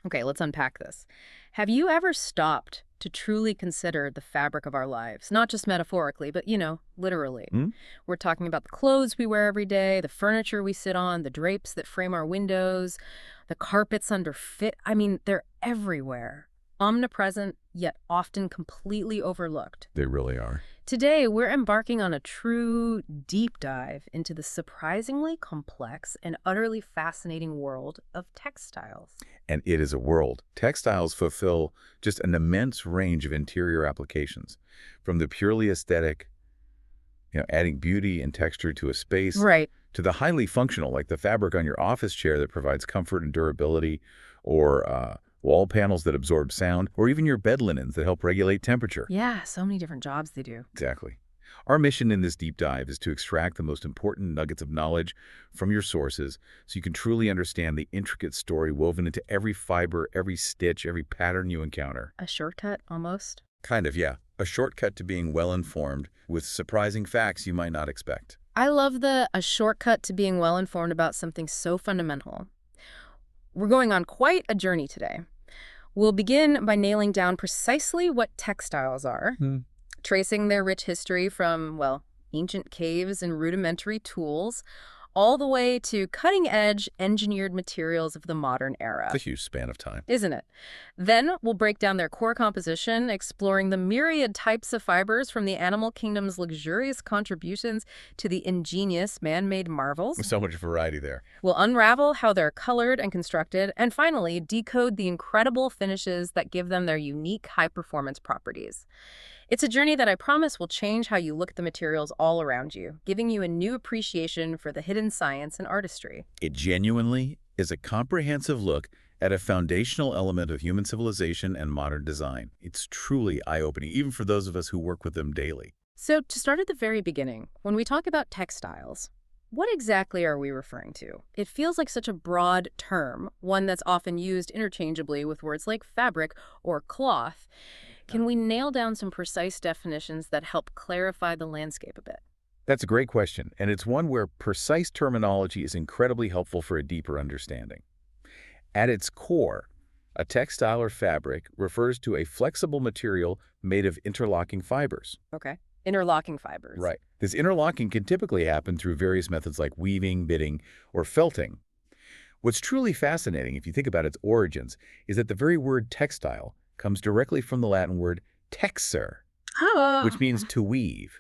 Okay, let's unpack this. Have you ever stopped to truly consider the fabric of our lives? Not just metaphorically, but, literally. Hmm? We're talking about the clothes we wear every day, the furniture we sit on, the drapes that frame our windows, the carpets under fit. I mean, they're everywhere. Omnipresent, yet often completely overlooked. They really are. Today, we're embarking on a true deep dive into the surprisingly complex and utterly fascinating world of textiles. And it is a world. Textiles fulfill just an immense range of interior applications, from the purely aesthetic, adding beauty and texture to a space, Right. to the highly functional, like the fabric on your office chair that provides comfort and durability, or wall panels that absorb sound, or even your bed linens that help regulate temperature. Yeah, so many different jobs they do. Exactly. Our mission in this deep dive is to extract the most important nuggets of knowledge from your sources so you can truly understand the intricate story woven into every fiber, every stitch, every pattern you encounter. A shortcut, almost? Kind of, yeah. A shortcut to being well-informed with surprising facts you might not expect. I love a shortcut to being well-informed about something so fundamental. We're going on quite a journey today. We'll begin by nailing down precisely what textiles are, Hmm. tracing their rich history from, well, ancient caves and rudimentary tools, all the way to cutting-edge engineered materials of the modern era. It's a huge span of time. Isn't it? Then we'll break down their core composition, exploring the myriad types of fibers from the animal kingdom's luxurious contributions to the ingenious man-made marvels. So much variety there. We'll unravel how they're colored and constructed, and finally, decode the incredible finishes that give them their unique high-performance properties. It's a journey that I promise will change how you look at the materials all around you, giving you a new appreciation for the hidden science and artistry. It genuinely is a comprehensive look at a foundational element of human civilization and modern design. It's truly eye-opening, even for those of us who work with them daily. So, to start at the very beginning, when we talk about textiles, what exactly are we referring to? It feels like such a broad term, one that's often used interchangeably with words like fabric or cloth. Can we nail down some precise definitions that help clarify the landscape a bit? That's a great question, and it's one where precise terminology is incredibly helpful for a deeper understanding. At its core, a textile or fabric refers to a flexible material made of interlocking fibers. Okay. Interlocking fibers. Right. This interlocking can typically happen through various methods like weaving, bitting, or felting. What's truly fascinating, if you think about its origins, is that the very word textile comes directly from the Latin word texere, Oh. which means to weave.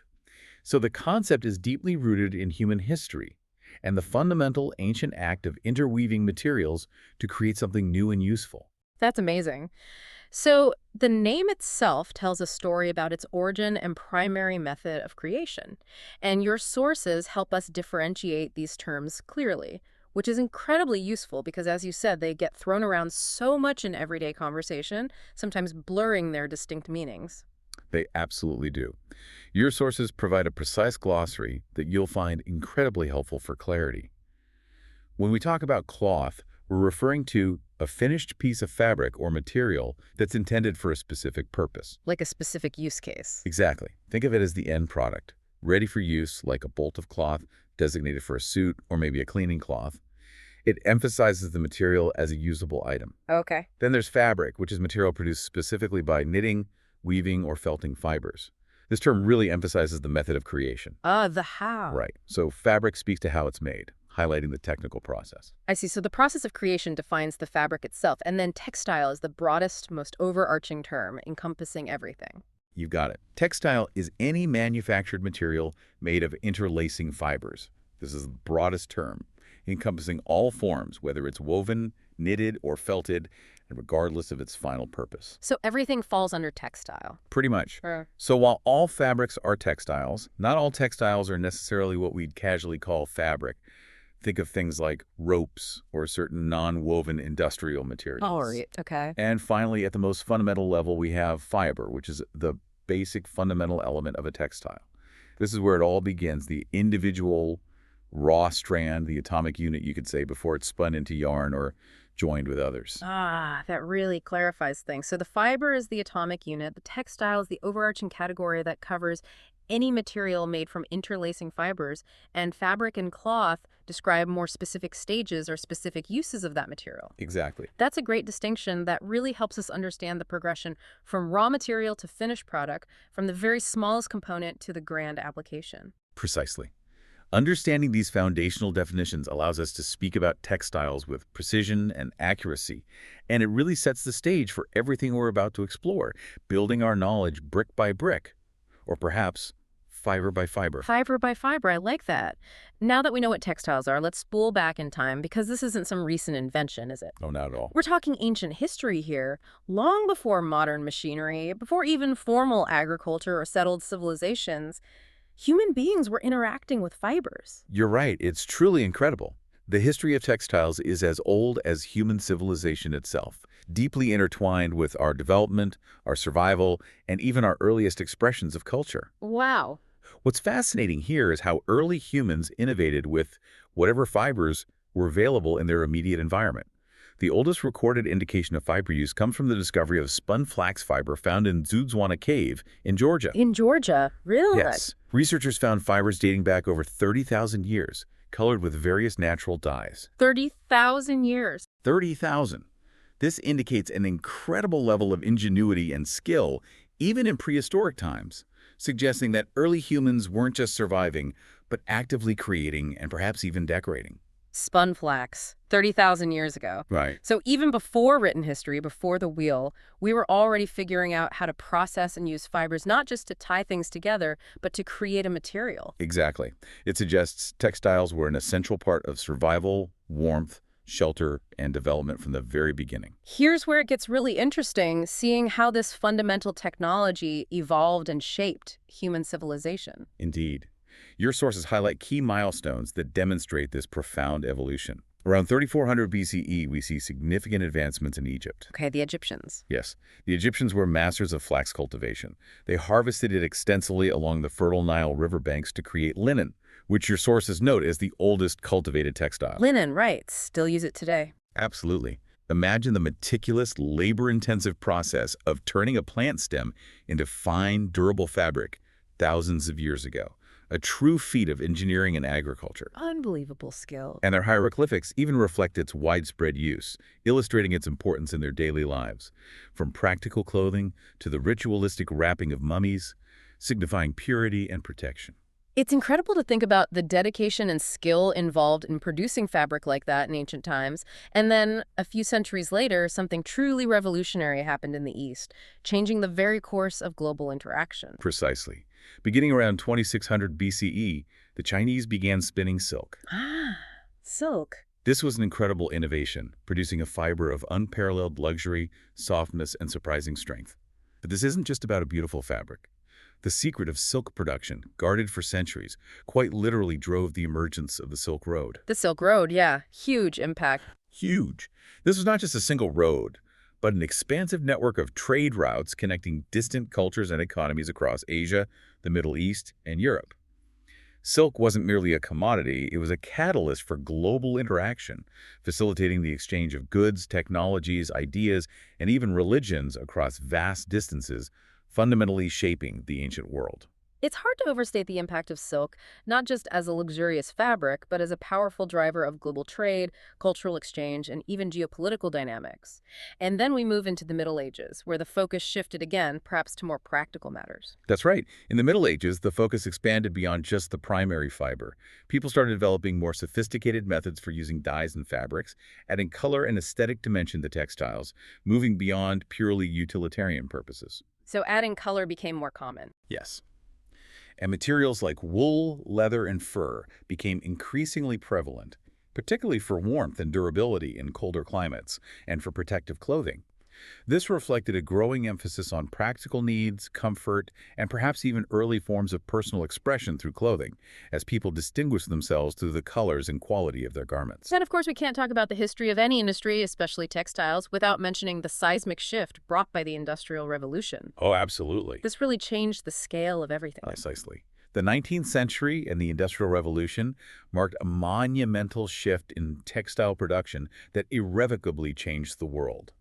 So the concept is deeply rooted in human history and the fundamental ancient act of interweaving materials to create something new and useful. That's amazing. So, the name itself tells a story about its origin and primary method of creation. And your sources help us differentiate these terms clearly, which is incredibly useful because, as you said, they get thrown around so much in everyday conversation, sometimes blurring their distinct meanings. They absolutely do. Your sources provide a precise glossary that you'll find incredibly helpful for clarity. When we talk about cloth, we're referring to a finished piece of fabric or material that's intended for a specific purpose. Like a specific use case. Exactly. Think of it as the end product, ready for use like a bolt of cloth designated for a suit or maybe a cleaning cloth. It emphasizes the material as a usable item. Okay. Then there's fabric, which is material produced specifically by knitting, weaving, or felting fibers. This term really emphasizes the method of creation. The how. Right. So fabric speaks to how it's made, highlighting the technical process. I see. So the process of creation defines the fabric itself, and then textile is the broadest, most overarching term, encompassing everything. You've got it. Textile is any manufactured material made of interlacing fibers. This is the broadest term, encompassing all forms, whether it's woven, knitted, or felted, and regardless of its final purpose. So everything falls under textile. Pretty much. Sure. So while all fabrics are textiles, not all textiles are necessarily what we'd casually call fabric. Think of things like ropes or certain non-woven industrial materials. All right. Okay. And finally, at the most fundamental level, we have fiber, which is the basic fundamental element of a textile. This is where it all begins, the individual raw strand, the atomic unit, you could say, before it's spun into yarn or joined with others. That really clarifies things. So the fiber is the atomic unit. The textile is the overarching category that covers any material made from interlacing fibers, and fabric and cloth describe more specific stages or specific uses of that material. Exactly. That's a great distinction that really helps us understand the progression from raw material to finished product, from the very smallest component to the grand application. Precisely. Understanding these foundational definitions allows us to speak about textiles with precision and accuracy, and it really sets the stage for everything we're about to explore, building our knowledge brick by brick, or perhaps fiber by fiber. Fiber by fiber, I like that. Now that we know what textiles are, let's spool back in time because this isn't some recent invention, is it? No, not at all. We're talking ancient history here, long before modern machinery, before even formal agriculture or settled civilizations. Human beings were interacting with fibers. You're right. It's truly incredible. The history of textiles is as old as human civilization itself, deeply intertwined with our development, our survival, and even our earliest expressions of culture. Wow. What's fascinating here is how early humans innovated with whatever fibers were available in their immediate environment. The oldest recorded indication of fiber use comes from the discovery of spun flax fiber found in Zudzuana Cave in Georgia. In Georgia? Really? Yes. Researchers found fibers dating back over 30,000 years, colored with various natural dyes. 30,000 years. 30,000. This indicates an incredible level of ingenuity and skill, even in prehistoric times, suggesting that early humans weren't just surviving, but actively creating and perhaps even decorating. Spun flax, 30,000 years ago. Right. So even before written history, before the wheel, we were already figuring out how to process and use fibers, not just to tie things together, but to create a material. Exactly. It suggests textiles were an essential part of survival, warmth, shelter, and development from the very beginning. Here's where it gets really interesting, seeing how this fundamental technology evolved and shaped human civilization. Indeed. Your sources highlight key milestones that demonstrate this profound evolution. Around 3400 BCE, we see significant advancements in Egypt. Okay, the Egyptians. Yes, the Egyptians were masters of flax cultivation. They harvested it extensively along the fertile Nile riverbanks to create linen, which your sources note as the oldest cultivated textile. Linen, right. Still use it today. Absolutely. Imagine the meticulous, labor-intensive process of turning a plant stem into fine, durable fabric thousands of years ago. A true feat of engineering and agriculture. Unbelievable skill. And their hieroglyphics even reflect its widespread use, illustrating its importance in their daily lives. From practical clothing to the ritualistic wrapping of mummies, signifying purity and protection. It's incredible to think about the dedication and skill involved in producing fabric like that in ancient times. And then, a few centuries later, something truly revolutionary happened in the East, changing the very course of global interaction. Precisely. Beginning around 2600 BCE, the Chinese began spinning silk. Ah, silk. This was an incredible innovation, producing a fiber of unparalleled luxury, softness, and surprising strength. But this isn't just about a beautiful fabric. The secret of silk production, guarded for centuries, quite literally drove the emergence of the Silk Road. The Silk Road, yeah. Huge impact. Huge. This was not just a single road, but an expansive network of trade routes connecting distant cultures and economies across Asia, the Middle East, and Europe. Silk wasn't merely a commodity, it was a catalyst for global interaction, facilitating the exchange of goods, technologies, ideas, and even religions across vast distances, fundamentally shaping the ancient world. It's hard to overstate the impact of silk, not just as a luxurious fabric, but as a powerful driver of global trade, cultural exchange, and even geopolitical dynamics. And then we move into the Middle Ages, where the focus shifted again, perhaps to more practical matters. That's right. In the Middle Ages, the focus expanded beyond just the primary fiber. People started developing more sophisticated methods for using dyes and fabrics, adding color and aesthetic dimension to textiles, moving beyond purely utilitarian purposes. So adding color became more common. Yes. And materials like wool, leather, and fur became increasingly prevalent, particularly for warmth and durability in colder climates and for protective clothing. This reflected a growing emphasis on practical needs, comfort, and perhaps even early forms of personal expression through clothing, as people distinguished themselves through the colors and quality of their garments. And of course, we can't talk about the history of any industry, especially textiles, without mentioning the seismic shift brought by the Industrial Revolution. Oh, absolutely. This really changed the scale of everything. Precisely. The 19th century and the Industrial Revolution marked a monumental shift in textile production that irrevocably changed the world.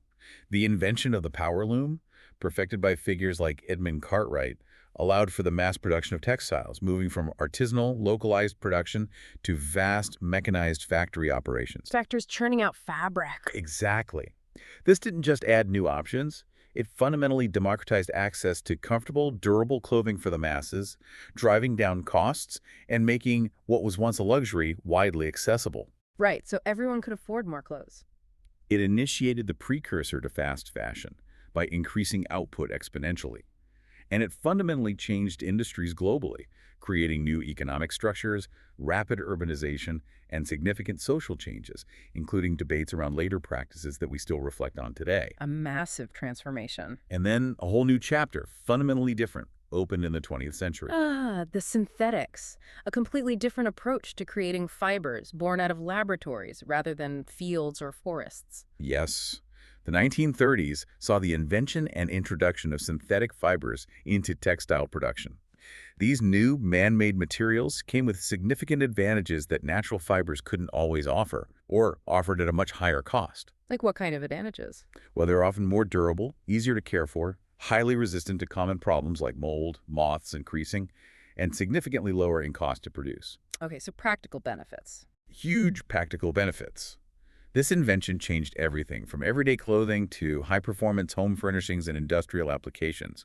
The invention of the power loom, perfected by figures like Edmund Cartwright, allowed for the mass production of textiles, moving from artisanal, localized production to vast, mechanized factory operations. Factors churning out fabric. Exactly. This didn't just add new options, it fundamentally democratized access to comfortable, durable clothing for the masses, driving down costs and making what was once a luxury widely accessible. Right, so everyone could afford more clothes. It initiated the precursor to fast fashion by increasing output exponentially. And it fundamentally changed industries globally, creating new economic structures, rapid urbanization, and significant social changes, including debates around labor practices that we still reflect on today. A massive transformation. And then a whole new chapter, fundamentally different, opened in the 20th century. Ah, the synthetics. A completely different approach to creating fibers born out of laboratories rather than fields or forests. Yes, the 1930s saw the invention and introduction of synthetic fibers into textile production. These new man-made materials came with significant advantages that natural fibers couldn't always offer, or offered at a much higher cost. Like what kind of advantages? Well, they're often more durable, easier to care for, highly resistant to common problems like mold, moths, and creasing, and significantly lower in cost to produce. Okay, so practical benefits. Huge practical benefits. This invention changed everything from everyday clothing to high-performance home furnishings and industrial applications,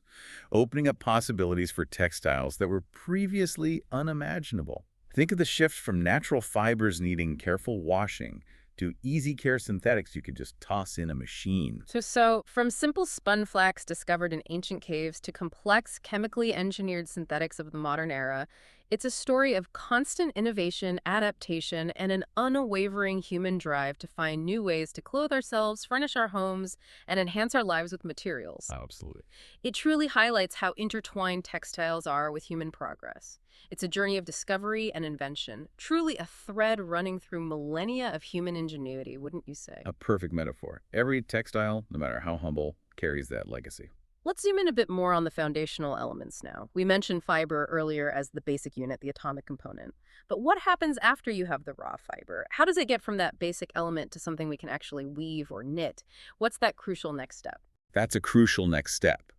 opening up possibilities for textiles that were previously unimaginable. Think of the shift from natural fibers needing careful washing to easy-care synthetics you could just toss in a machine. So from simple spun flax discovered in ancient caves to complex chemically engineered synthetics of the modern era, it's a story of constant innovation, adaptation, and an unwavering human drive to find new ways to clothe ourselves, furnish our homes, and enhance our lives with materials. Absolutely. It truly highlights how intertwined textiles are with human progress. It's a journey of discovery and invention, truly a thread running through millennia of human ingenuity, wouldn't you say? A perfect metaphor. Every textile, no matter how humble, carries that legacy. Let's zoom in a bit more on the foundational elements now. We mentioned fiber earlier as the basic unit, the atomic component. But what happens after you have the raw fiber? How does it get from that basic element to something we can actually weave or knit? What's that crucial next step? That's a crucial next step.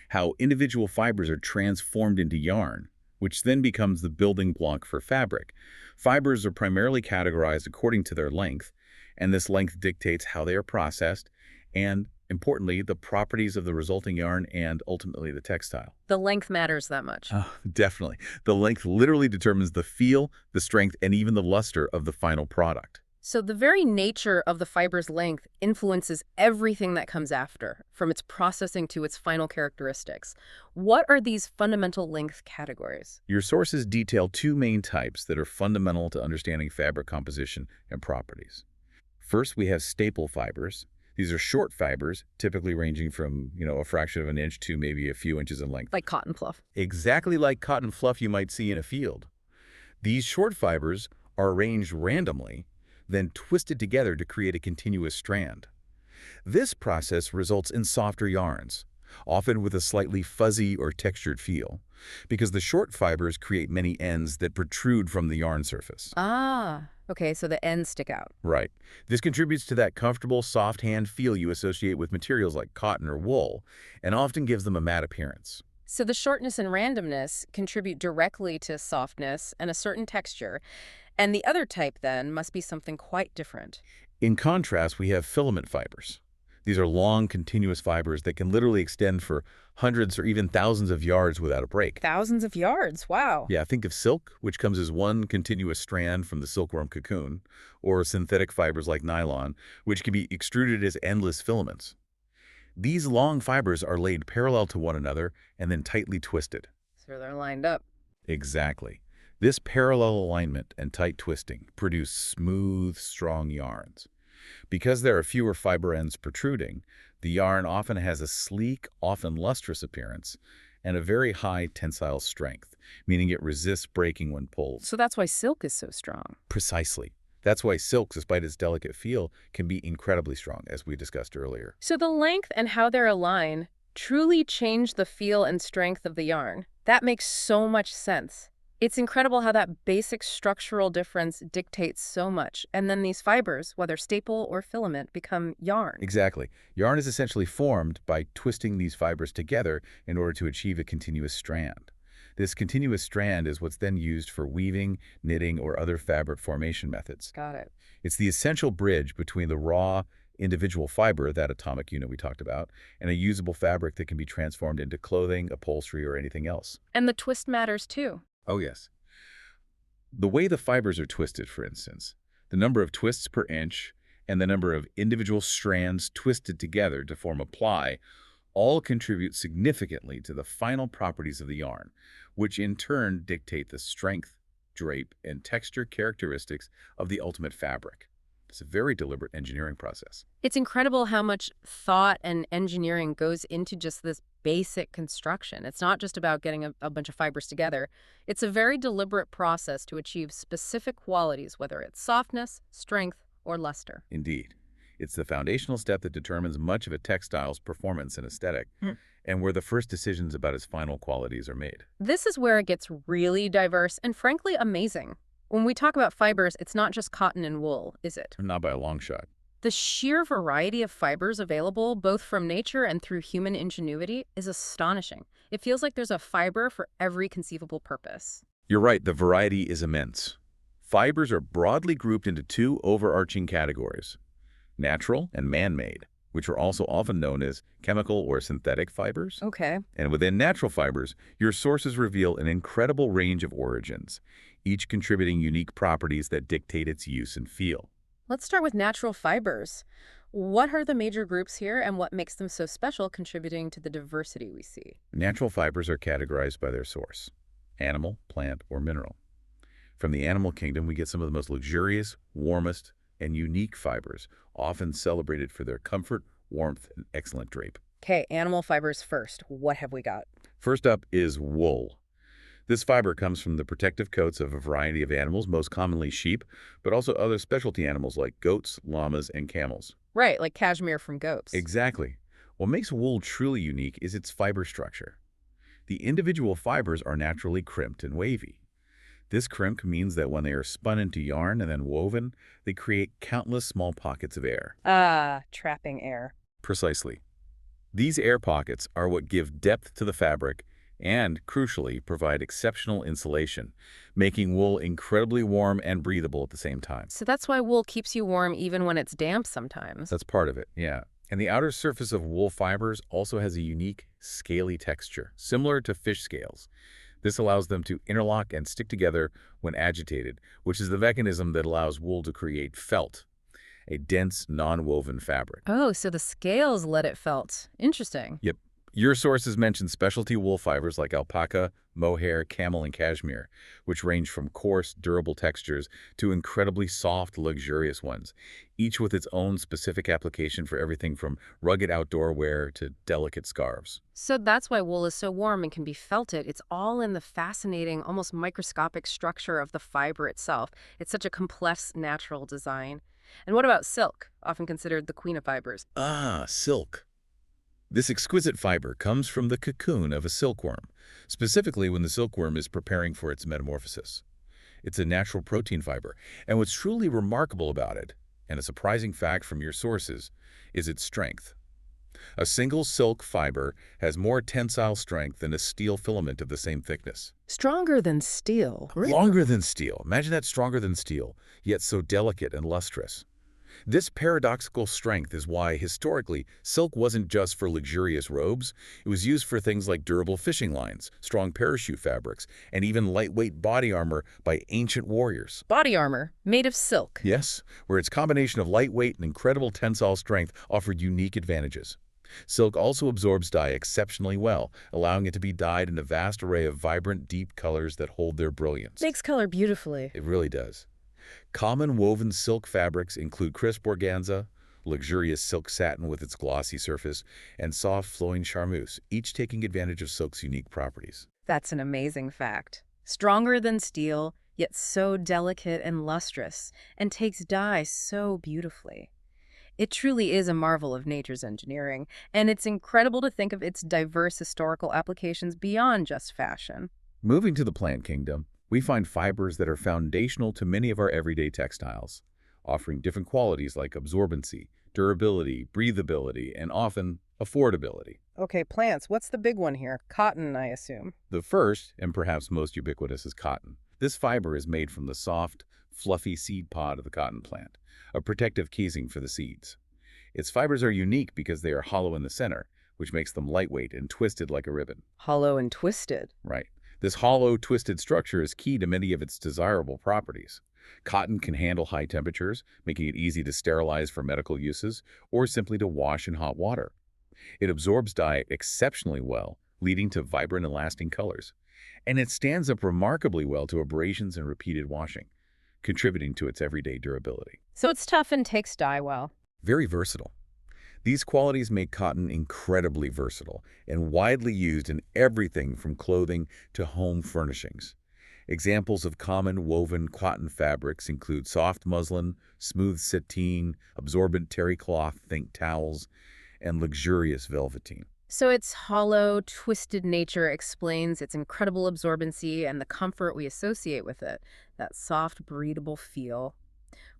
How individual fibers are transformed into yarn, which then becomes the building block for fabric. Fibers are primarily categorized according to their length, and this length dictates how they are processed and, importantly, the properties of the resulting yarn and ultimately the textile. The length matters that much. Oh, definitely. The length literally determines the feel, the strength, and even the luster of the final product. So the very nature of the fiber's length influences everything that comes after, from its processing to its final characteristics. What are these fundamental length categories? Your sources detail two main types that are fundamental to understanding fabric composition and properties. First, we have staple fibers. These are short fibers, typically ranging from, a fraction of an inch to maybe a few inches in length. Like cotton fluff. Exactly like cotton fluff you might see in a field. These short fibers are arranged randomly, then twisted together to create a continuous strand. This process results in softer yarns, often with a slightly fuzzy or textured feel, because the short fibers create many ends that protrude from the yarn surface. Ah, okay, so the ends stick out. Right. This contributes to that comfortable, soft hand feel you associate with materials like cotton or wool, and often gives them a matte appearance. So the shortness and randomness contribute directly to softness and a certain texture, and the other type, then, must be something quite different. In contrast, we have filament fibers. These are long, continuous fibers that can literally extend for hundreds or even thousands of yards without a break. Thousands of yards, wow. Yeah, think of silk, which comes as one continuous strand from the silkworm cocoon, or synthetic fibers like nylon, which can be extruded as endless filaments. These long fibers are laid parallel to one another and then tightly twisted. So they're lined up. Exactly. This parallel alignment and tight twisting produce smooth, strong yarns. Because there are fewer fiber ends protruding, the yarn often has a sleek, often lustrous appearance and a very high tensile strength, meaning it resists breaking when pulled. So that's why silk is so strong. Precisely. That's why silk, despite its delicate feel, can be incredibly strong, as we discussed earlier. So the length and how they're aligned truly change the feel and strength of the yarn. That makes so much sense. It's incredible how that basic structural difference dictates so much. And then these fibers, whether staple or filament, become yarn. Exactly. Yarn is essentially formed by twisting these fibers together in order to achieve a continuous strand. This continuous strand is what's then used for weaving, knitting, or other fabric formation methods. Got it. It's the essential bridge between the raw, individual fiber, that atomic unit we talked about, and a usable fabric that can be transformed into clothing, upholstery, or anything else. And the twist matters too. Oh, yes. The way the fibers are twisted, for instance, the number of twists per inch and the number of individual strands twisted together to form a ply all contribute significantly to the final properties of the yarn, which in turn dictate the strength, drape, and texture characteristics of the ultimate fabric. It's a very deliberate engineering process. It's incredible how much thought and engineering goes into just this basic construction. It's not just about getting a bunch of fibers together. It's a very deliberate process to achieve specific qualities, whether it's softness, strength, or luster. Indeed. It's the foundational step that determines much of a textile's performance and aesthetic, and where the first decisions about its final qualities are made. This is where it gets really diverse and frankly amazing. When we talk about fibers, it's not just cotton and wool, is it? Not by a long shot. The sheer variety of fibers available, both from nature and through human ingenuity, is astonishing. It feels like there's a fiber for every conceivable purpose. You're right, the variety is immense. Fibers are broadly grouped into two overarching categories: natural and man-made, which are also often known as chemical or synthetic fibers. Okay. And within natural fibers, your sources reveal an incredible range of origins, each contributing unique properties that dictate its use and feel. Let's start with natural fibers. What are the major groups here and what makes them so special, contributing to the diversity we see? Natural fibers are categorized by their source: animal, plant, or mineral. From the animal kingdom, we get some of the most luxurious, warmest, and unique fibers, often celebrated for their comfort, warmth, and excellent drape. Okay, animal fibers first. What have we got? First up is wool. This fiber comes from the protective coats of a variety of animals, most commonly sheep, but also other specialty animals like goats, llamas, and camels. Right, like cashmere from goats. Exactly. What makes wool truly unique is its fiber structure. The individual fibers are naturally crimped and wavy. This crimp means that when they are spun into yarn and then woven, they create countless small pockets of air. Ah, trapping air. Precisely. These air pockets are what give depth to the fabric and, crucially, provide exceptional insulation, making wool incredibly warm and breathable at the same time. So that's why wool keeps you warm even when it's damp sometimes. That's part of it, yeah. And the outer surface of wool fibers also has a unique, scaly texture, similar to fish scales. This allows them to interlock and stick together when agitated, which is the mechanism that allows wool to create felt, a dense, non-woven fabric. Oh, so the scales let it felt. Interesting. Yep. Your sources mention specialty wool fibers like alpaca, mohair, camel, and cashmere, which range from coarse, durable textures to incredibly soft, luxurious ones, each with its own specific application for everything from rugged outdoor wear to delicate scarves. So that's why wool is so warm and can be felted. It's all in the fascinating, almost microscopic structure of the fiber itself. It's such a complex, natural design. And what about silk, often considered the queen of fibers? Ah, silk. This exquisite fiber comes from the cocoon of a silkworm, specifically when the silkworm is preparing for its metamorphosis. It's a natural protein fiber, and what's truly remarkable about it, and a surprising fact from your sources, is its strength. A single silk fiber has more tensile strength than a steel filament of the same thickness. Stronger than steel. Longer than steel. Imagine that, stronger than steel, yet so delicate and lustrous. This paradoxical strength is why, historically, silk wasn't just for luxurious robes. It was used for things like durable fishing lines, strong parachute fabrics, and even lightweight body armor by ancient warriors. Body armor, made of silk. Yes, where its combination of lightweight and incredible tensile strength offered unique advantages. Silk also absorbs dye exceptionally well, allowing it to be dyed in a vast array of vibrant, deep colors that hold their brilliance. Makes color beautifully. It really does. Common woven silk fabrics include crisp organza, luxurious silk satin with its glossy surface, and soft flowing charmeuse, each taking advantage of silk's unique properties. That's an amazing fact. Stronger than steel, yet so delicate and lustrous, and takes dye so beautifully. It truly is a marvel of nature's engineering, and it's incredible to think of its diverse historical applications beyond just fashion. Moving to the plant kingdom, We find fibers that are foundational to many of our everyday textiles, offering different qualities like absorbency, durability, breathability, and often affordability. Okay, plants. What's the big one here? Cotton, I assume. The first, and perhaps most ubiquitous, is cotton. This fiber is made from the soft, fluffy seed pod of the cotton plant, a protective casing for the seeds. Its fibers are unique because they are hollow in the center, which makes them lightweight and twisted like a ribbon. Hollow and twisted. Right. This hollow, twisted structure is key to many of its desirable properties. Cotton can handle high temperatures, making it easy to sterilize for medical uses or simply to wash in hot water. It absorbs dye exceptionally well, leading to vibrant and lasting colors. And it stands up remarkably well to abrasions and repeated washing, contributing to its everyday durability. So it's tough and takes dye well. Very versatile. These qualities make cotton incredibly versatile and widely used in everything from clothing to home furnishings. Examples of common woven cotton fabrics include soft muslin, smooth sateen, absorbent terry cloth, think towels, and luxurious velveteen. So its hollow, twisted nature explains its incredible absorbency and the comfort we associate with it, that soft, breathable feel.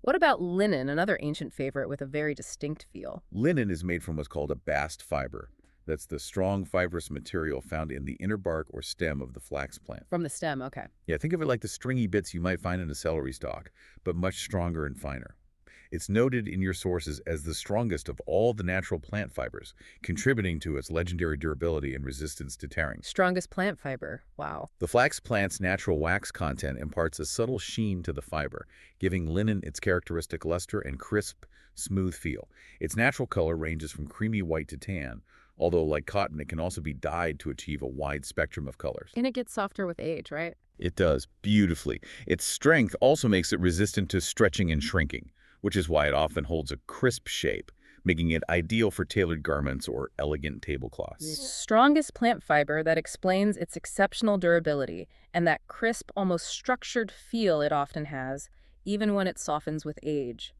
What about linen, another ancient favorite with a very distinct feel? Linen is made from what's called a bast fiber. That's the strong fibrous material found in the inner bark or stem of the flax plant. From the stem, okay. Yeah, think of it like the stringy bits you might find in a celery stalk, but much stronger and finer. It's noted in your sources as the strongest of all the natural plant fibers, contributing to its legendary durability and resistance to tearing. Strongest plant fiber. Wow. The flax plant's natural wax content imparts a subtle sheen to the fiber, giving linen its characteristic luster and crisp, smooth feel. Its natural color ranges from creamy white to tan, although like cotton, it can also be dyed to achieve a wide spectrum of colors. And it gets softer with age, right? It does, beautifully. Its strength also makes it resistant to stretching and shrinking, which is why it often holds a crisp shape, making it ideal for tailored garments or elegant tablecloths. Strongest plant fiber that explains its exceptional durability and that crisp, almost structured feel it often has, even when it softens with age.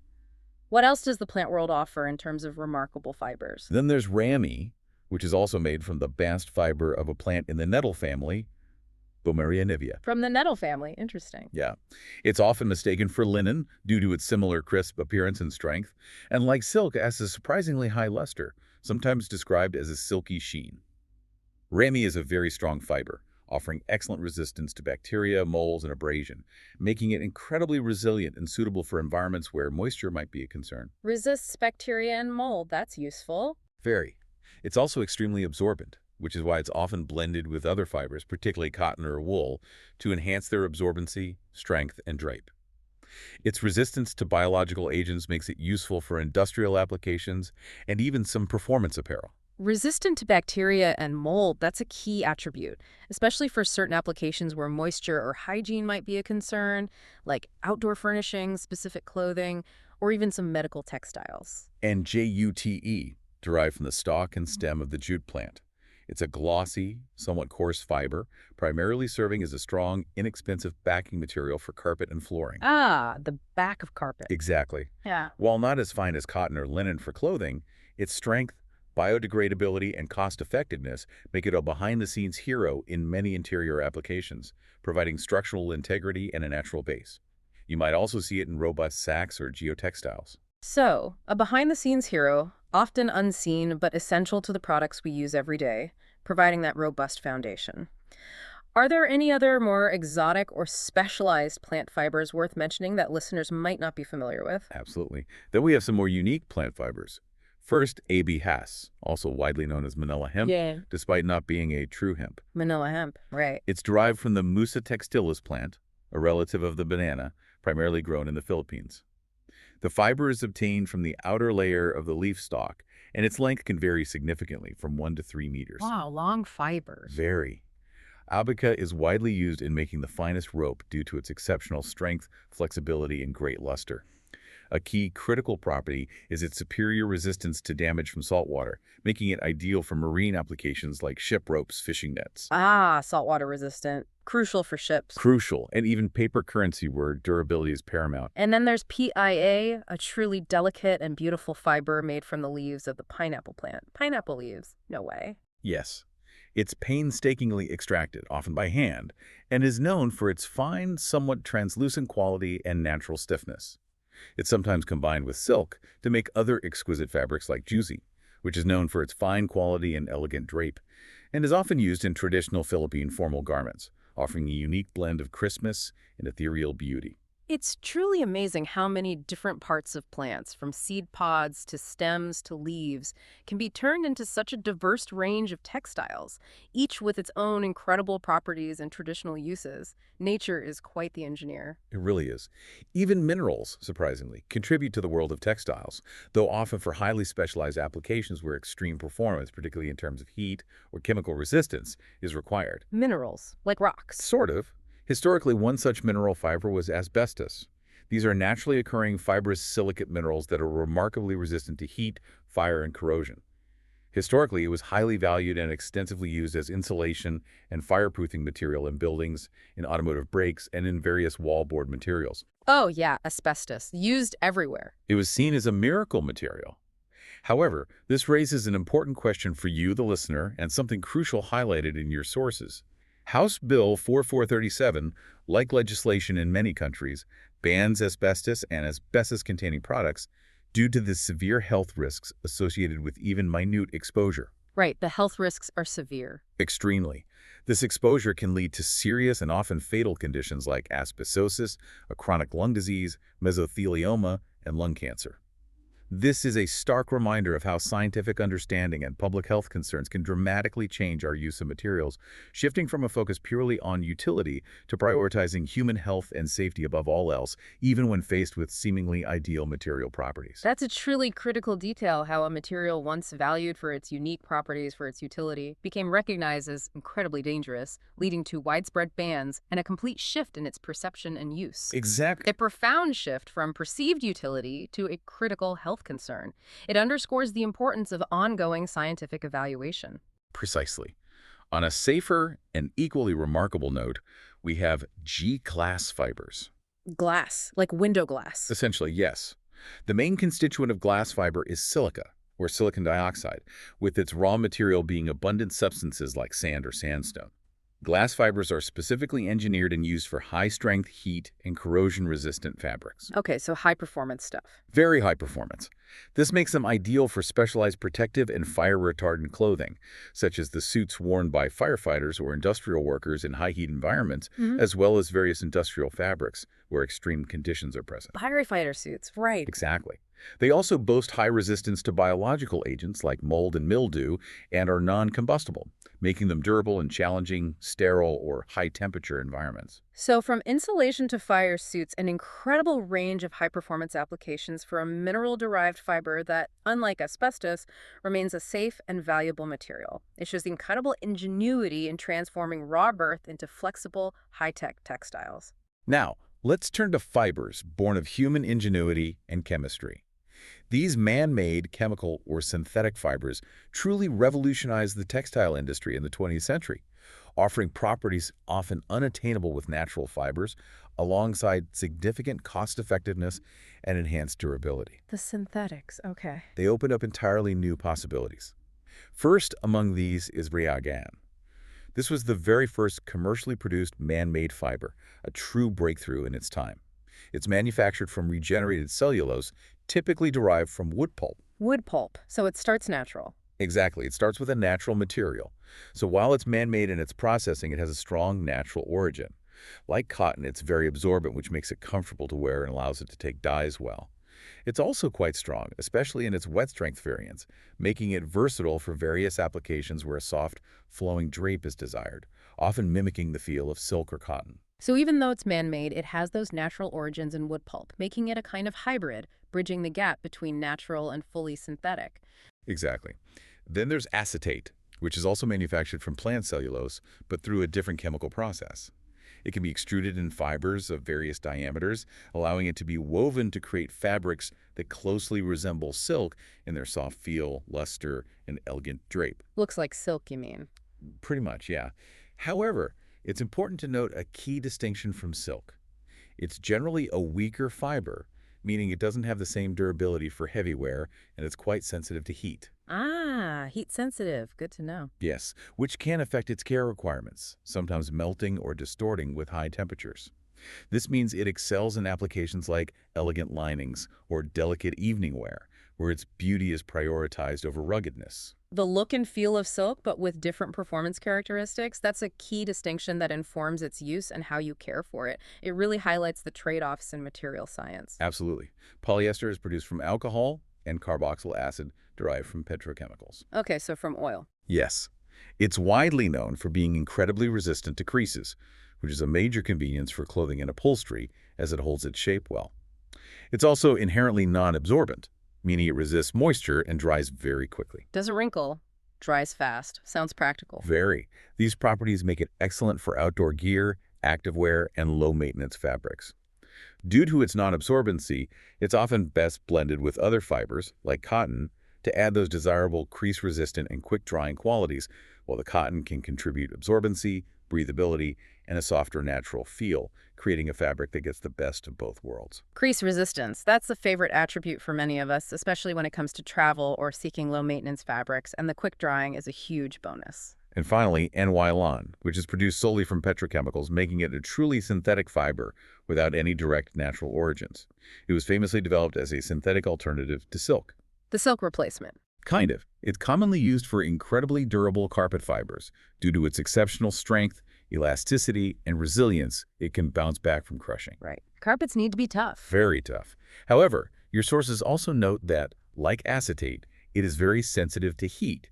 What else does the plant world offer in terms of remarkable fibers? Then there's ramie, which is also made from the bast fiber of a plant in the nettle family, Boehmeria nivea. From the nettle family. Interesting. Yeah. It's often mistaken for linen due to its similar crisp appearance and strength, and like silk, has a surprisingly high luster, sometimes described as a silky sheen. Ramie is a very strong fiber, offering excellent resistance to bacteria, molds, and abrasion, making it incredibly resilient and suitable for environments where moisture might be a concern. Resists bacteria and mold. That's useful. Very. It's also extremely absorbent, which is why it's often blended with other fibers, particularly cotton or wool, to enhance their absorbency, strength, and drape. Its resistance to biological agents makes it useful for industrial applications and even some performance apparel. Resistant to bacteria and mold, that's a key attribute, especially for certain applications where moisture or hygiene might be a concern, like outdoor furnishings, specific clothing, or even some medical textiles. And jute, derived from the stalk and stem of the jute plant. It's a glossy, somewhat coarse fiber, primarily serving as a strong, inexpensive backing material for carpet and flooring. Ah, the back of carpet. Exactly. Yeah. While not as fine as cotton or linen for clothing, its strength, biodegradability, and cost-effectiveness make it a behind-the-scenes hero in many interior applications, providing structural integrity and a natural base. You might also see it in robust sacks or geotextiles. So, a behind-the-scenes hero, often unseen but essential to the products we use every day, providing that robust foundation. Are there any other more exotic or specialized plant fibers worth mentioning that listeners might not be familiar with? Absolutely. Then we have some more unique plant fibers. First, AB Hass, also widely known as Manila hemp, despite not being a true hemp. Manila hemp, right. It's derived from the Musa textilis plant, a relative of the banana, primarily grown in the Philippines. The fiber is obtained from the outer layer of the leaf stalk, and its length can vary significantly from 1 to 3 meters. Wow, long fibers. Very. Abaca is widely used in making the finest rope due to its exceptional strength, flexibility, and great luster. A key critical property is its superior resistance to damage from saltwater, making it ideal for marine applications like ship ropes, fishing nets. Ah, saltwater resistant. Crucial for ships. Crucial, and even paper currency where durability is paramount. And then there's PIA, a truly delicate and beautiful fiber made from the leaves of the pineapple plant. Pineapple leaves? No way. Yes. It's painstakingly extracted, often by hand, and is known for its fine, somewhat translucent quality and natural stiffness. It's sometimes combined with silk to make other exquisite fabrics like juzi, which is known for its fine quality and elegant drape, and is often used in traditional Philippine formal garments, offering a unique blend of crispness and ethereal beauty. It's truly amazing how many different parts of plants, from seed pods to stems to leaves, can be turned into such a diverse range of textiles, each with its own incredible properties and traditional uses. Nature is quite the engineer. It really is. Even minerals, surprisingly, contribute to the world of textiles, though often for highly specialized applications where extreme performance, particularly in terms of heat or chemical resistance, is required. Minerals, like rocks. Sort of. Historically, one such mineral fiber was asbestos. These are naturally occurring fibrous silicate minerals that are remarkably resistant to heat, fire, and corrosion. Historically, it was highly valued and extensively used as insulation and fireproofing material in buildings, in automotive brakes, and in various wallboard materials. Oh, yeah, asbestos, used everywhere. It was seen as a miracle material. However, this raises an important question for you, the listener, and something crucial highlighted in your sources. House Bill 4437, like legislation in many countries, bans asbestos and asbestos-containing products due to the severe health risks associated with even minute exposure. Right, the health risks are severe. Extremely. This exposure can lead to serious and often fatal conditions like asbestosis, a chronic lung disease, mesothelioma, and lung cancer. This is a stark reminder of how scientific understanding and public health concerns can dramatically change our use of materials, shifting from a focus purely on utility to prioritizing human health and safety above all else, even when faced with seemingly ideal material properties. That's a truly critical detail, how a material once valued for its unique properties for its utility became recognized as incredibly dangerous, leading to widespread bans and a complete shift in its perception and use. Exactly. A profound shift from perceived utility to a critical health concern. It underscores the importance of ongoing scientific evaluation. Precisely. On a safer and equally remarkable note, we have G-class fibers. Glass, like window glass. Essentially, yes. The main constituent of glass fiber is silica, or silicon dioxide, with its raw material being abundant substances like sand or sandstone. Glass fibers are specifically engineered and used for high-strength, heat, and corrosion-resistant fabrics. Okay, so high-performance stuff. Very high performance. This makes them ideal for specialized protective and fire-retardant clothing, such as the suits worn by firefighters or industrial workers in high-heat environments, as well as various industrial fabrics where extreme conditions are present. Firefighter suits, right. Exactly. They also boast high resistance to biological agents like mold and mildew and are non-combustible, making them durable in challenging, sterile, or high-temperature environments. So from insulation to fire suits, an incredible range of high-performance applications for a mineral-derived fiber that, unlike asbestos, remains a safe and valuable material. It shows the incredible ingenuity in transforming raw earth into flexible, high-tech textiles. Now, let's turn to fibers born of human ingenuity and chemistry. These man-made chemical or synthetic fibers truly revolutionized the textile industry in the 20th century, offering properties often unattainable with natural fibers, alongside significant cost-effectiveness and enhanced durability. The synthetics, okay. They opened up entirely new possibilities. First among these is rayon. This was the very first commercially produced man-made fiber, a true breakthrough in its time. It's manufactured from regenerated cellulose, typically derived from wood pulp. Wood pulp, so it starts natural. Exactly. It starts with a natural material. So while it's man-made in its processing, it has a strong natural origin. Like cotton, it's very absorbent, which makes it comfortable to wear and allows it to take dyes well. It's also quite strong, especially in its wet-strength variants, making it versatile for various applications where a soft, flowing drape is desired, often mimicking the feel of silk or cotton. So even though it's man-made, it has those natural origins in wood pulp, making it a kind of hybrid, bridging the gap between natural and fully synthetic. Exactly. Then there's acetate, which is also manufactured from plant cellulose, but through a different chemical process. It can be extruded in fibers of various diameters, allowing it to be woven to create fabrics that closely resemble silk in their soft feel, luster, and elegant drape. Looks like silk, you mean? Pretty much, yeah. However, it's important to note a key distinction from silk. It's generally a weaker fiber, meaning it doesn't have the same durability for heavy wear, and it's quite sensitive to heat. Ah, heat sensitive. Good to know. Yes, which can affect its care requirements, sometimes melting or distorting with high temperatures. This means it excels in applications like elegant linings or delicate evening wear, where its beauty is prioritized over ruggedness. The look and feel of silk, but with different performance characteristics, that's a key distinction that informs its use and how you care for it. It really highlights the trade-offs in material science. Absolutely. Polyester is produced from alcohol and carboxyl acid derived from petrochemicals. Okay, so from oil. Yes. It's widely known for being incredibly resistant to creases, which is a major convenience for clothing and upholstery as it holds its shape well. It's also inherently non-absorbent, meaning it resists moisture and dries very quickly. Doesn't wrinkle, dries fast. Sounds practical. Very. These properties make it excellent for outdoor gear, activewear, and low-maintenance fabrics. Due to its non-absorbency, it's often best blended with other fibers, like cotton, to add those desirable crease-resistant and quick-drying qualities, while the cotton can contribute absorbency, breathability, and a softer natural feel, creating a fabric that gets the best of both worlds. Crease resistance. That's a favorite attribute for many of us, especially when it comes to travel or seeking low-maintenance fabrics, and the quick drying is a huge bonus. And finally, nylon, which is produced solely from petrochemicals, making it a truly synthetic fiber without any direct natural origins. It was famously developed as a synthetic alternative to silk. The silk replacement. Kind of. It's commonly used for incredibly durable carpet fibers. Due to its exceptional strength, elasticity, and resilience, it can bounce back from crushing. Right. Carpets need to be tough. Very tough. However, your sources also note that, like acetate, it is very sensitive to heat,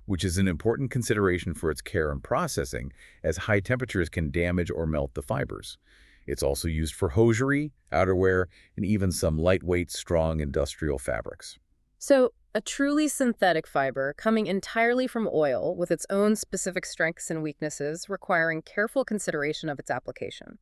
which is an important consideration for its care and processing, as high temperatures can damage or melt the fibers. It's also used for hosiery, outerwear, and even some lightweight, strong industrial fabrics. So, a truly synthetic fiber coming entirely from oil with its own specific strengths and weaknesses, requiring careful consideration of its application.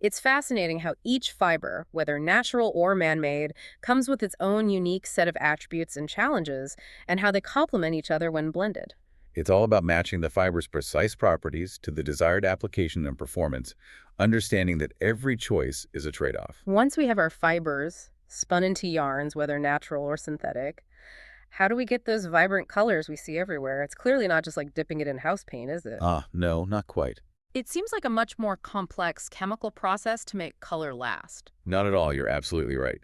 It's fascinating how each fiber, whether natural or man-made, comes with its own unique set of attributes and challenges, and how they complement each other when blended. It's all about matching the fiber's precise properties to the desired application and performance, understanding that every choice is a trade-off. Once we have our fibers spun into yarns, whether natural or synthetic, how do we get those vibrant colors we see everywhere? It's clearly not just like dipping it in house paint, is it? No, not quite. It seems like a much more complex chemical process to make color last. Not at all, you're absolutely right.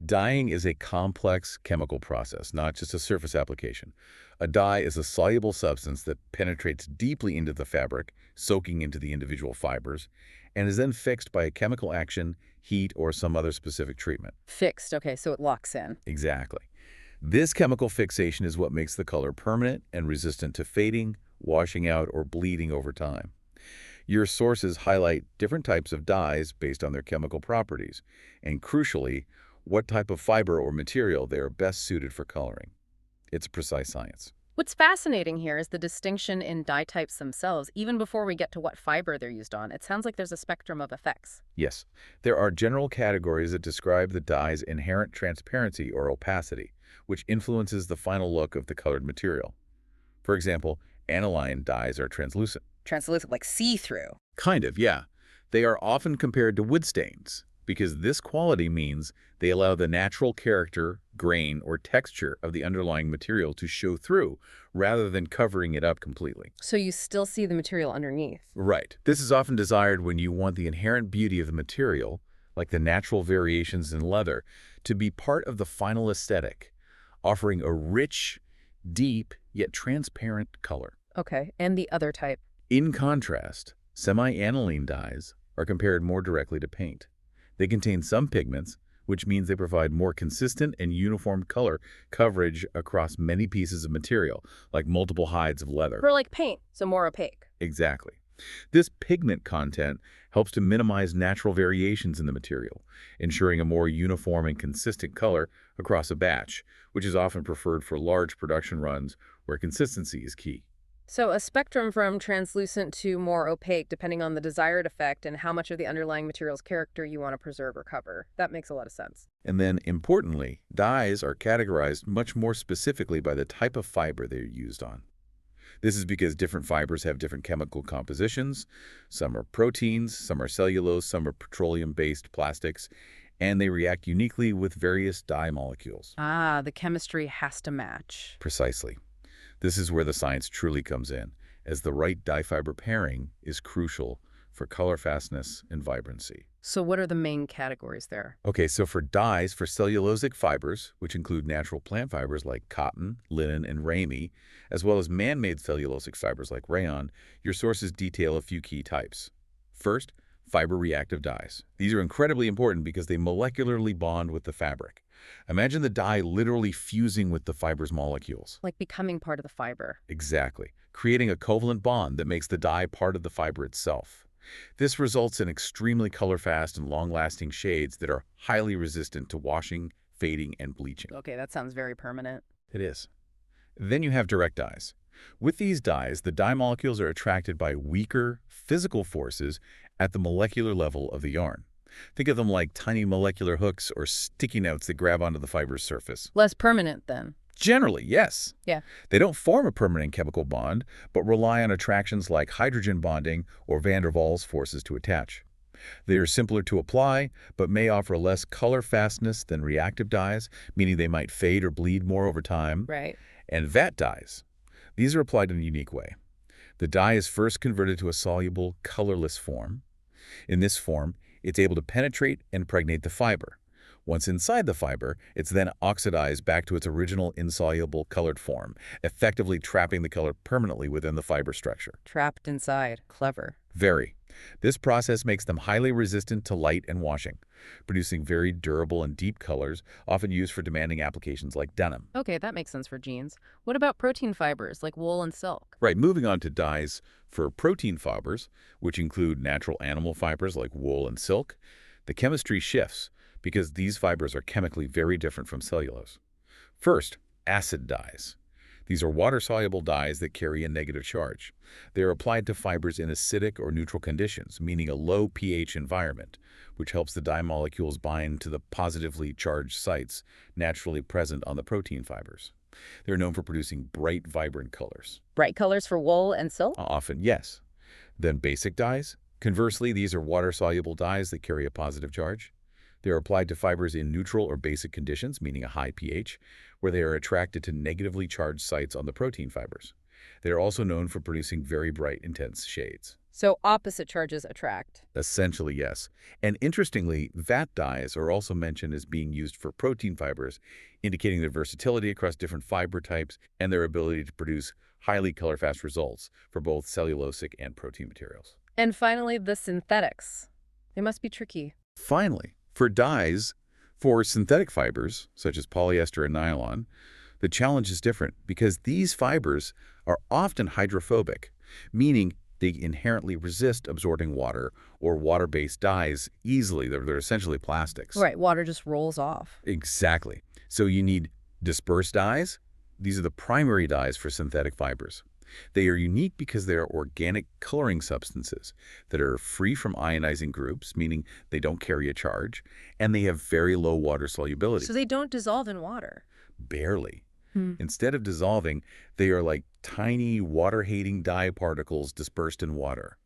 Dyeing is a complex chemical process, not just a surface application. A dye is a soluble substance that penetrates deeply into the fabric, soaking into the individual fibers, and is then fixed by a chemical action, heat, or some other specific treatment. Fixed, okay, so it locks in. Exactly. This chemical fixation is what makes the color permanent and resistant to fading, washing out, or bleeding over time. Your sources highlight different types of dyes based on their chemical properties, and crucially, what type of fiber or material they are best suited for coloring. It's a precise science. What's fascinating here is the distinction in dye types themselves, even before we get to what fiber they're used on. It sounds like there's a spectrum of effects. Yes, there are general categories that describe the dye's inherent transparency or opacity, which influences the final look of the colored material. For example, aniline dyes are translucent. Translucent, like see-through. Kind of, yeah. They are often compared to wood stains, because this quality means they allow the natural character, grain, or texture of the underlying material to show through, rather than covering it up completely. So you still see the material underneath. Right. This is often desired when you want the inherent beauty of the material, like the natural variations in leather, to be part of the final aesthetic, offering a rich, deep, yet transparent color. Okay, and the other type. In contrast, semi-aniline dyes are compared more directly to paint. They contain some pigments, which means they provide more consistent and uniform color coverage across many pieces of material, like multiple hides of leather. For like paint, so more opaque. Exactly. This pigment content helps to minimize natural variations in the material, ensuring a more uniform and consistent color across a batch, which is often preferred for large production runs where consistency is key. So a spectrum from translucent to more opaque, depending on the desired effect and how much of the underlying material's character you want to preserve or cover. That makes a lot of sense. And then, importantly, dyes are categorized much more specifically by the type of fiber they're used on. This is because different fibers have different chemical compositions. Some are proteins, some are cellulose, some are petroleum-based plastics, and they react uniquely with various dye molecules. Ah, the chemistry has to match. Precisely. This is where the science truly comes in, as the right dye-fiber pairing is crucial for color fastness and vibrancy. So what are the main categories there? Okay, so for dyes for cellulosic fibers, which include natural plant fibers like cotton, linen, and ramie, as well as man-made cellulosic fibers like rayon, your sources detail a few key types. First, fiber-reactive dyes. These are incredibly important because they molecularly bond with the fabric. Imagine the dye literally fusing with the fiber's molecules. Like becoming part of the fiber. Exactly, creating a covalent bond that makes the dye part of the fiber itself. This results in extremely color-fast and long-lasting shades that are highly resistant to washing, fading, and bleaching. Okay, that sounds very permanent. It is. Then you have direct dyes. With these dyes, the dye molecules are attracted by weaker physical forces at the molecular level of the yarn. Think of them like tiny molecular hooks or sticky notes that grab onto the fiber's surface. Less permanent then. Generally, yes. Yeah. They don't form a permanent chemical bond, but rely on attractions like hydrogen bonding or van der Waals forces to attach. They are simpler to apply, but may offer less color fastness than reactive dyes, meaning they might fade or bleed more over time. Right. And vat dyes. These are applied in a unique way. The dye is first converted to a soluble, colorless form. In this form, it's able to penetrate and impregnate the fiber. Once inside the fiber, it's then oxidized back to its original insoluble colored form, effectively trapping the color permanently within the fiber structure. Trapped inside. Clever. Very. This process makes them highly resistant to light and washing, producing very durable and deep colors, often used for demanding applications like denim. Okay, that makes sense for jeans. What about protein fibers like wool and silk? Right, moving on to dyes for protein fibers, which include natural animal fibers like wool and silk, the chemistry shifts because these fibers are chemically very different from cellulose. First, acid dyes. These are water-soluble dyes that carry a negative charge. They are applied to fibers in acidic or neutral conditions, meaning a low pH environment, which helps the dye molecules bind to the positively charged sites naturally present on the protein fibers. They're known for producing bright, vibrant colors. Bright colors for wool and silk? Often, yes. Then basic dyes. Conversely, these are water-soluble dyes that carry a positive charge. They are applied to fibers in neutral or basic conditions, meaning a high pH, where they are attracted to negatively charged sites on the protein fibers. They are also known for producing very bright, intense shades. So opposite charges attract. Essentially, yes. And interestingly, vat dyes are also mentioned as being used for protein fibers, indicating their versatility across different fiber types and their ability to produce highly color-fast results for both cellulosic and protein materials. And finally, the synthetics. They must be tricky. Finally, for dyes, for synthetic fibers, such as polyester and nylon, the challenge is different because these fibers are often hydrophobic, meaning they inherently resist absorbing water or water-based dyes easily. They're essentially plastics. Right, water just rolls off. Exactly. So you need dispersed dyes. These are the primary dyes for synthetic fibers. They are unique because they are organic coloring substances that are free from ionizing groups, meaning they don't carry a charge, and they have very low water solubility. So they don't dissolve in water. Barely. Instead of dissolving, they are like tiny water-hating dye particles dispersed in water.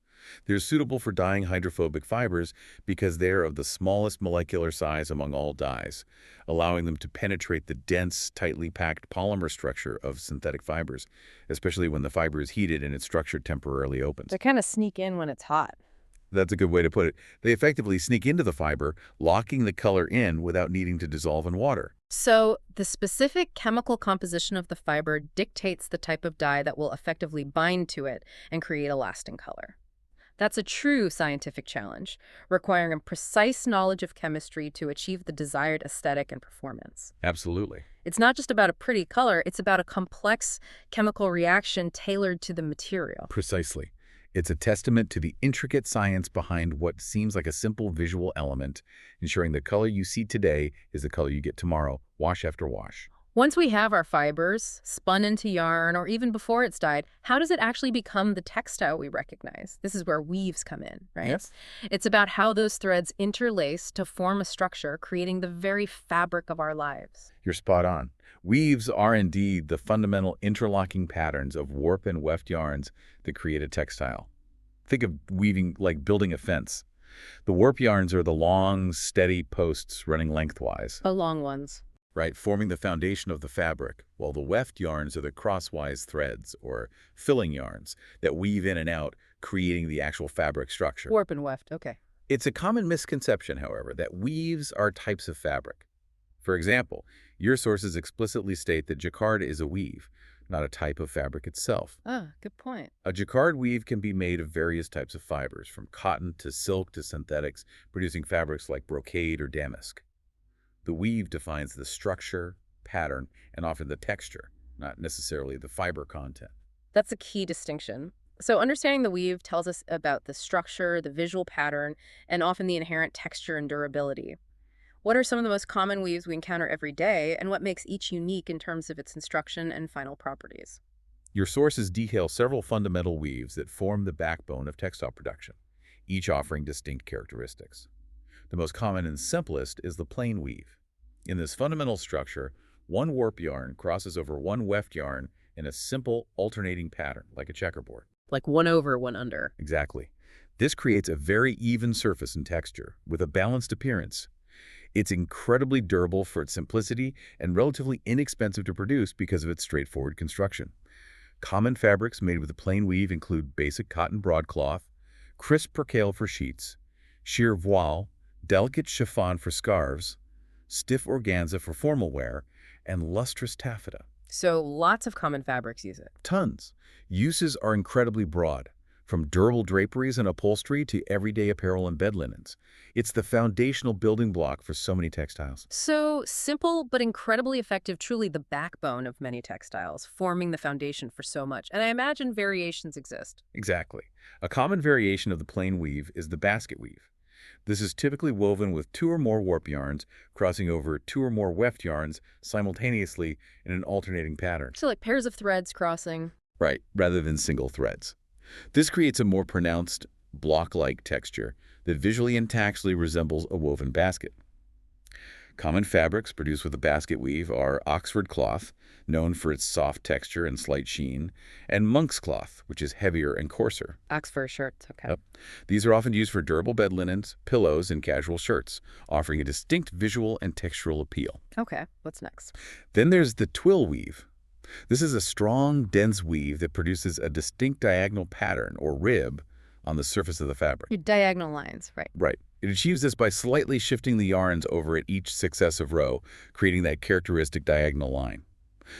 They're suitable for dyeing hydrophobic fibers because they're of the smallest molecular size among all dyes, allowing them to penetrate the dense, tightly packed polymer structure of synthetic fibers, especially when the fiber is heated and its structure temporarily opens. They kind of sneak in when it's hot. That's a good way to put it. They effectively sneak into the fiber, locking the color in without needing to dissolve in water. So the specific chemical composition of the fiber dictates the type of dye that will effectively bind to it and create a lasting color. That's a true scientific challenge, requiring a precise knowledge of chemistry to achieve the desired aesthetic and performance. Absolutely. It's not just about a pretty color, it's about a complex chemical reaction tailored to the material. Precisely. It's a testament to the intricate science behind what seems like a simple visual element, ensuring the color you see today is the color you get tomorrow, wash after wash. Once we have our fibers spun into yarn, or even before it's dyed, how does it actually become the textile we recognize? This is where weaves come in, right? Yes. It's about how those threads interlace to form a structure, creating the very fabric of our lives. You're spot on. Weaves are indeed the fundamental interlocking patterns of warp and weft yarns that create a textile. Think of weaving like building a fence. The warp yarns are the long, steady posts running lengthwise, The long ones. right, forming the foundation of the fabric, while the weft yarns are the crosswise threads, or filling yarns, that weave in and out, creating the actual fabric structure. Warp and weft, okay. It's a common misconception, however, that weaves are types of fabric. For example, your sources explicitly state that jacquard is a weave, not a type of fabric itself. Ah, good point. A jacquard weave can be made of various types of fibers, from cotton to silk to synthetics, producing fabrics like brocade or damask. The weave defines the structure, pattern, and often the texture, not necessarily the fiber content. That's a key distinction. So understanding the weave tells us about the structure, the visual pattern, and often the inherent texture and durability. What are some of the most common weaves we encounter every day, and what makes each unique in terms of its construction and final properties? Your sources detail several fundamental weaves that form the backbone of textile production, each offering distinct characteristics. The most common and simplest is the plain weave. In this fundamental structure, one warp yarn crosses over one weft yarn in a simple alternating pattern, like a checkerboard. Like one over, one under. Exactly. This creates a very even surface and texture, with a balanced appearance. It's incredibly durable for its simplicity and relatively inexpensive to produce because of its straightforward construction. Common fabrics made with a plain weave include basic cotton broadcloth, crisp percale for sheets, sheer voile, delicate chiffon for scarves, stiff organza for formal wear, and lustrous taffeta. So lots of common fabrics use it. Tons. Uses are incredibly broad, from durable draperies and upholstery to everyday apparel and bed linens. It's the foundational building block for so many textiles. So simple but incredibly effective, truly the backbone of many textiles, forming the foundation for so much. And I imagine variations exist. Exactly. A common variation of the plain weave is the basket weave. This is typically woven with two or more warp yarns, crossing over two or more weft yarns simultaneously in an alternating pattern. So like pairs of threads crossing. Right, rather than single threads. This creates a more pronounced, block-like texture that visually and tactily resembles a woven basket. Common fabrics produced with a basket weave are Oxford cloth, known for its soft texture and slight sheen, and monk's cloth, which is heavier and coarser. Oxford shirts, okay. Yep. These are often used for durable bed linens, pillows, and casual shirts, offering a distinct visual and textural appeal. Okay, what's next? Then there's the twill weave. This is a strong, dense weave that produces a distinct diagonal pattern, or rib, on the surface of the fabric. Your diagonal lines, right. Right. It achieves this by slightly shifting the yarns over at each successive row, creating that characteristic diagonal line.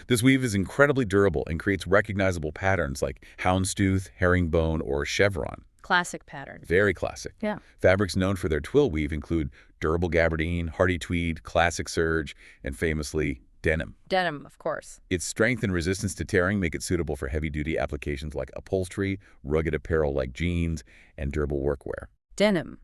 This weave is incredibly durable and creates recognizable patterns like houndstooth, herringbone, or chevron. Classic pattern. Very classic. Yeah. Fabrics known for their twill weave include durable gabardine, hardy tweed, classic serge, and famously, denim. Denim, of course. Its strength and resistance to tearing make it suitable for heavy-duty applications like upholstery, rugged apparel like jeans, and durable workwear. Denim.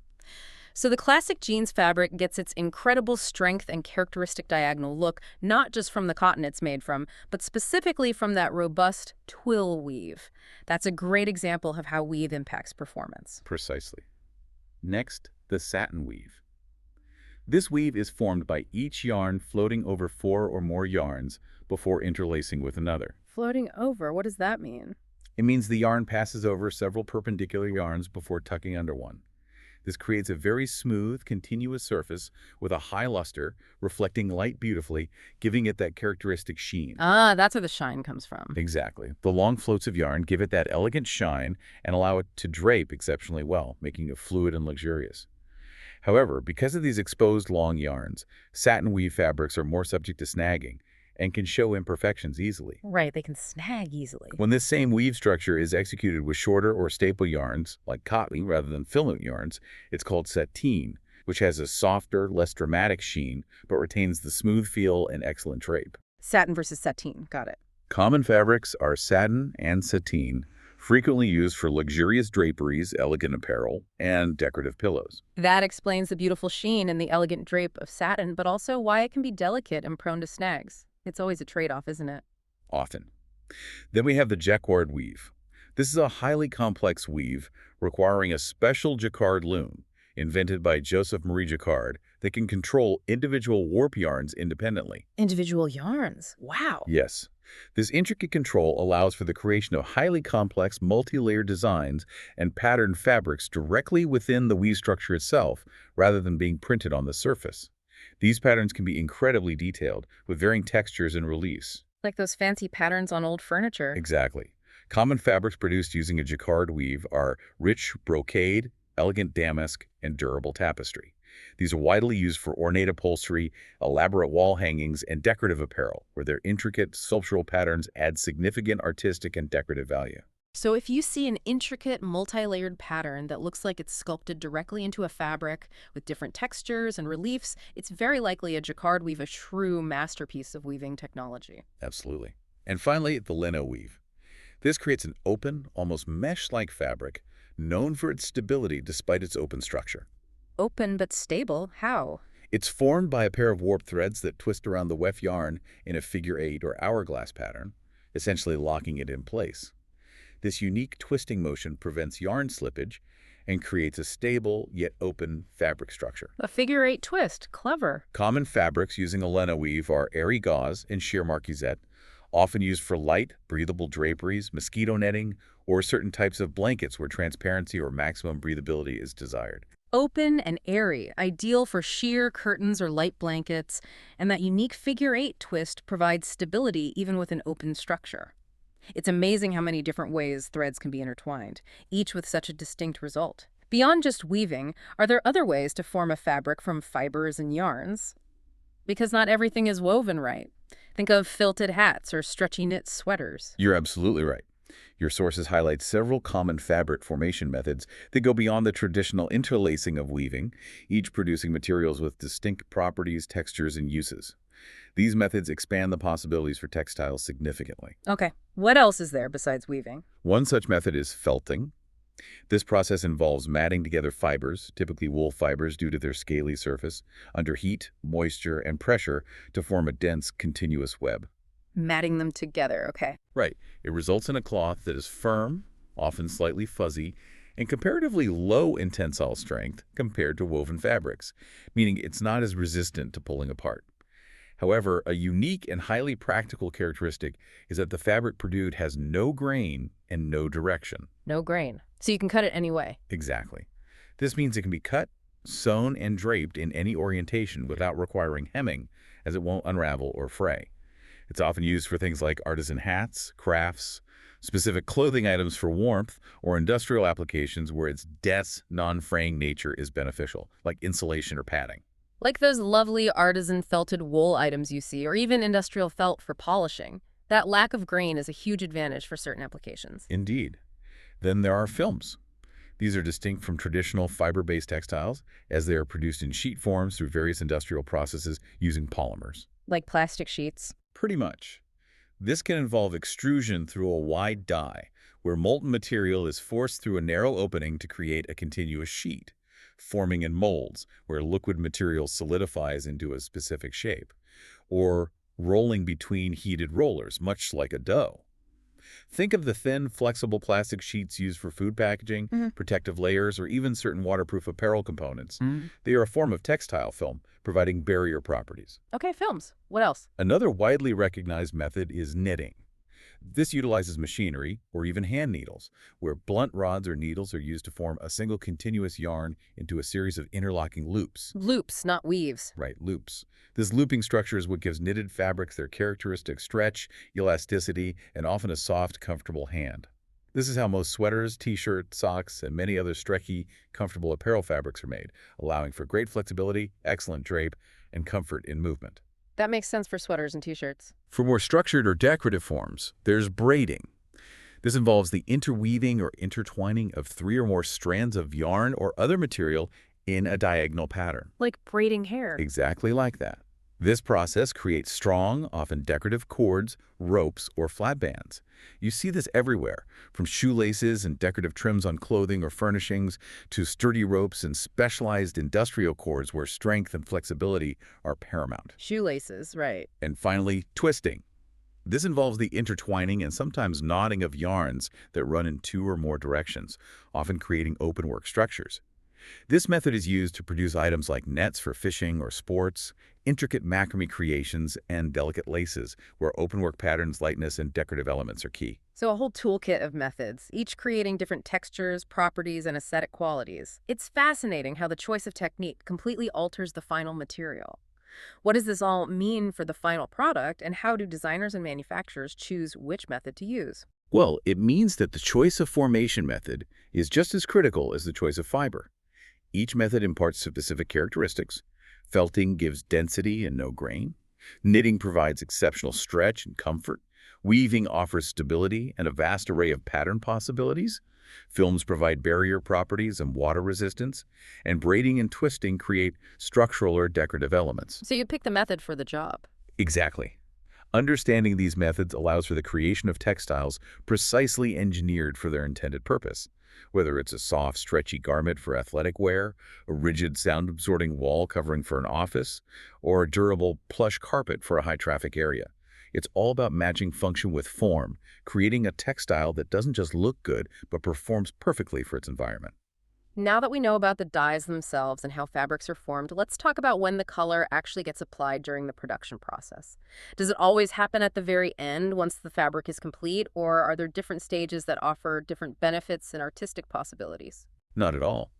So the classic jeans fabric gets its incredible strength and characteristic diagonal look, not just from the cotton it's made from, but specifically from that robust twill weave. That's a great example of how weave impacts performance. Precisely. Next, the satin weave. This weave is formed by each yarn floating over four or more yarns before interlacing with another. Floating over, what does that mean? It means the yarn passes over several perpendicular yarns before tucking under one. This creates a very smooth, continuous surface with a high luster, reflecting light beautifully, giving it that characteristic sheen. Ah, that's where the shine comes from. Exactly. The long floats of yarn give it that elegant shine and allow it to drape exceptionally well, making it fluid and luxurious. However, because of these exposed long yarns, satin weave fabrics are more subject to snagging and can show imperfections easily. Right, they can snag easily. When this same weave structure is executed with shorter or staple yarns, like cotton rather than filament yarns, it's called sateen, which has a softer, less dramatic sheen, but retains the smooth feel and excellent drape. Satin versus sateen, got it. Common fabrics are satin and sateen, frequently used for luxurious draperies, elegant apparel, and decorative pillows. That explains the beautiful sheen and the elegant drape of satin, but also why it can be delicate and prone to snags. It's always a trade-off, isn't it? Often. Then we have the jacquard weave. This is a highly complex weave requiring a special jacquard loom, invented by Joseph Marie Jacquard, that can control individual warp yarns independently. Individual yarns. Wow. Yes, this intricate control allows for the creation of highly complex, multi-layered designs and patterned fabrics directly within the weave structure itself, rather than being printed on the surface. These patterns can be incredibly detailed, with varying textures and reliefs. Like those fancy patterns on old furniture. Exactly. Common fabrics produced using a jacquard weave are rich brocade, elegant damask, and durable tapestry. These are widely used for ornate upholstery, elaborate wall hangings, and decorative apparel, where their intricate sculptural patterns add significant artistic and decorative value. So if you see an intricate, multi-layered pattern that looks like it's sculpted directly into a fabric with different textures and reliefs, it's very likely a jacquard weave, a true masterpiece of weaving technology. Absolutely. And finally, the lino weave. This creates an open, almost mesh-like fabric, known for its stability despite its open structure. Open but stable? How? It's formed by a pair of warp threads that twist around the weft yarn in a figure-8 or hourglass pattern, essentially locking it in place. This unique twisting motion prevents yarn slippage and creates a stable yet open fabric structure. A figure-8 twist. Clever. Common fabrics using a lino weave are airy gauze and sheer marquisette, often used for light, breathable draperies, mosquito netting, or certain types of blankets where transparency or maximum breathability is desired. Open and airy, ideal for sheer curtains or light blankets, and that unique figure-8 twist provides stability even with an open structure. It's amazing how many different ways threads can be intertwined, each with such a distinct result. Beyond just weaving, are there other ways to form a fabric from fibers and yarns? Because not everything is woven right. Think of felted hats or stretchy knit sweaters. You're absolutely right. Your sources highlight several common fabric formation methods that go beyond the traditional interlacing of weaving, each producing materials with distinct properties, textures, and uses. These methods expand the possibilities for textiles significantly. Okay, what else is there besides weaving? One such method is felting. This process involves matting together fibers, typically wool fibers due to their scaly surface, under heat, moisture, and pressure to form a dense, continuous web. Matting them together, okay. Right. It results in a cloth that is firm, often slightly fuzzy, and comparatively low in tensile strength compared to woven fabrics, meaning it's not as resistant to pulling apart. However, a unique and highly practical characteristic is that the fabric produced has no grain and no direction. No grain. So you can cut it any way. Exactly. This means it can be cut, sewn, and draped in any orientation without requiring hemming, as it won't unravel or fray. It's often used for things like artisan hats, crafts, specific clothing items for warmth, or industrial applications where its dense, non-fraying nature is beneficial, like insulation or padding. Like those lovely artisan felted wool items you see, or even industrial felt for polishing. That lack of grain is a huge advantage for certain applications. Indeed. Then there are films. These are distinct from traditional fiber-based textiles, as they are produced in sheet forms through various industrial processes using polymers. Like plastic sheets. Pretty much. This can involve extrusion through a wide die, where molten material is forced through a narrow opening to create a continuous sheet, forming in molds, where liquid material solidifies into a specific shape, or rolling between heated rollers, much like a dough. Think of the thin, flexible plastic sheets used for food packaging, protective layers, or even certain waterproof apparel components. They are a form of textile film, providing barrier properties. Okay, films. What else? Another widely recognized method is knitting. This utilizes machinery, or even hand needles, where blunt rods or needles are used to form a single continuous yarn into a series of interlocking loops. Loops, not weaves. Right, loops. This looping structure is what gives knitted fabrics their characteristic stretch, elasticity, and often a soft, comfortable hand. This is how most sweaters, t-shirts, socks, and many other stretchy, comfortable apparel fabrics are made, allowing for great flexibility, excellent drape, and comfort in movement. That makes sense for sweaters and t-shirts. For more structured or decorative forms, there's braiding. This involves the interweaving or intertwining of 3 or more strands of yarn or other material in a diagonal pattern. Like braiding hair. Exactly like that. This process creates strong, often decorative cords, ropes, or flat bands. You see this everywhere, from shoelaces and decorative trims on clothing or furnishings to sturdy ropes and specialized industrial cords where strength and flexibility are paramount. Shoelaces, right. And finally, twisting. This involves the intertwining and sometimes knotting of yarns that run in 2 or more directions, often creating open work structures. This method is used to produce items like nets for fishing or sports, intricate macrame creations, and delicate laces, where openwork patterns, lightness, and decorative elements are key. So a whole toolkit of methods, each creating different textures, properties, and aesthetic qualities. It's fascinating how the choice of technique completely alters the final material. What does this all mean for the final product, and how do designers and manufacturers choose which method to use? Well, it means that the choice of formation method is just as critical as the choice of fiber. Each method imparts specific characteristics. Felting gives density and no grain. Knitting provides exceptional stretch and comfort. Weaving offers stability and a vast array of pattern possibilities. Films provide barrier properties and water resistance. And braiding and twisting create structural or decorative elements. So you pick the method for the job. Exactly. Understanding these methods allows for the creation of textiles precisely engineered for their intended purpose. Whether it's a soft, stretchy garment for athletic wear, a rigid, sound-absorbing wall covering for an office, or a durable, plush carpet for a high-traffic area. It's all about matching function with form, creating a textile that doesn't just look good, but performs perfectly for its environment. Now that we know about the dyes themselves and how fabrics are formed, let's talk about when the color actually gets applied during the production process. Does it always happen at the very end once the fabric is complete, or are there different stages that offer different benefits and artistic possibilities? Not at all.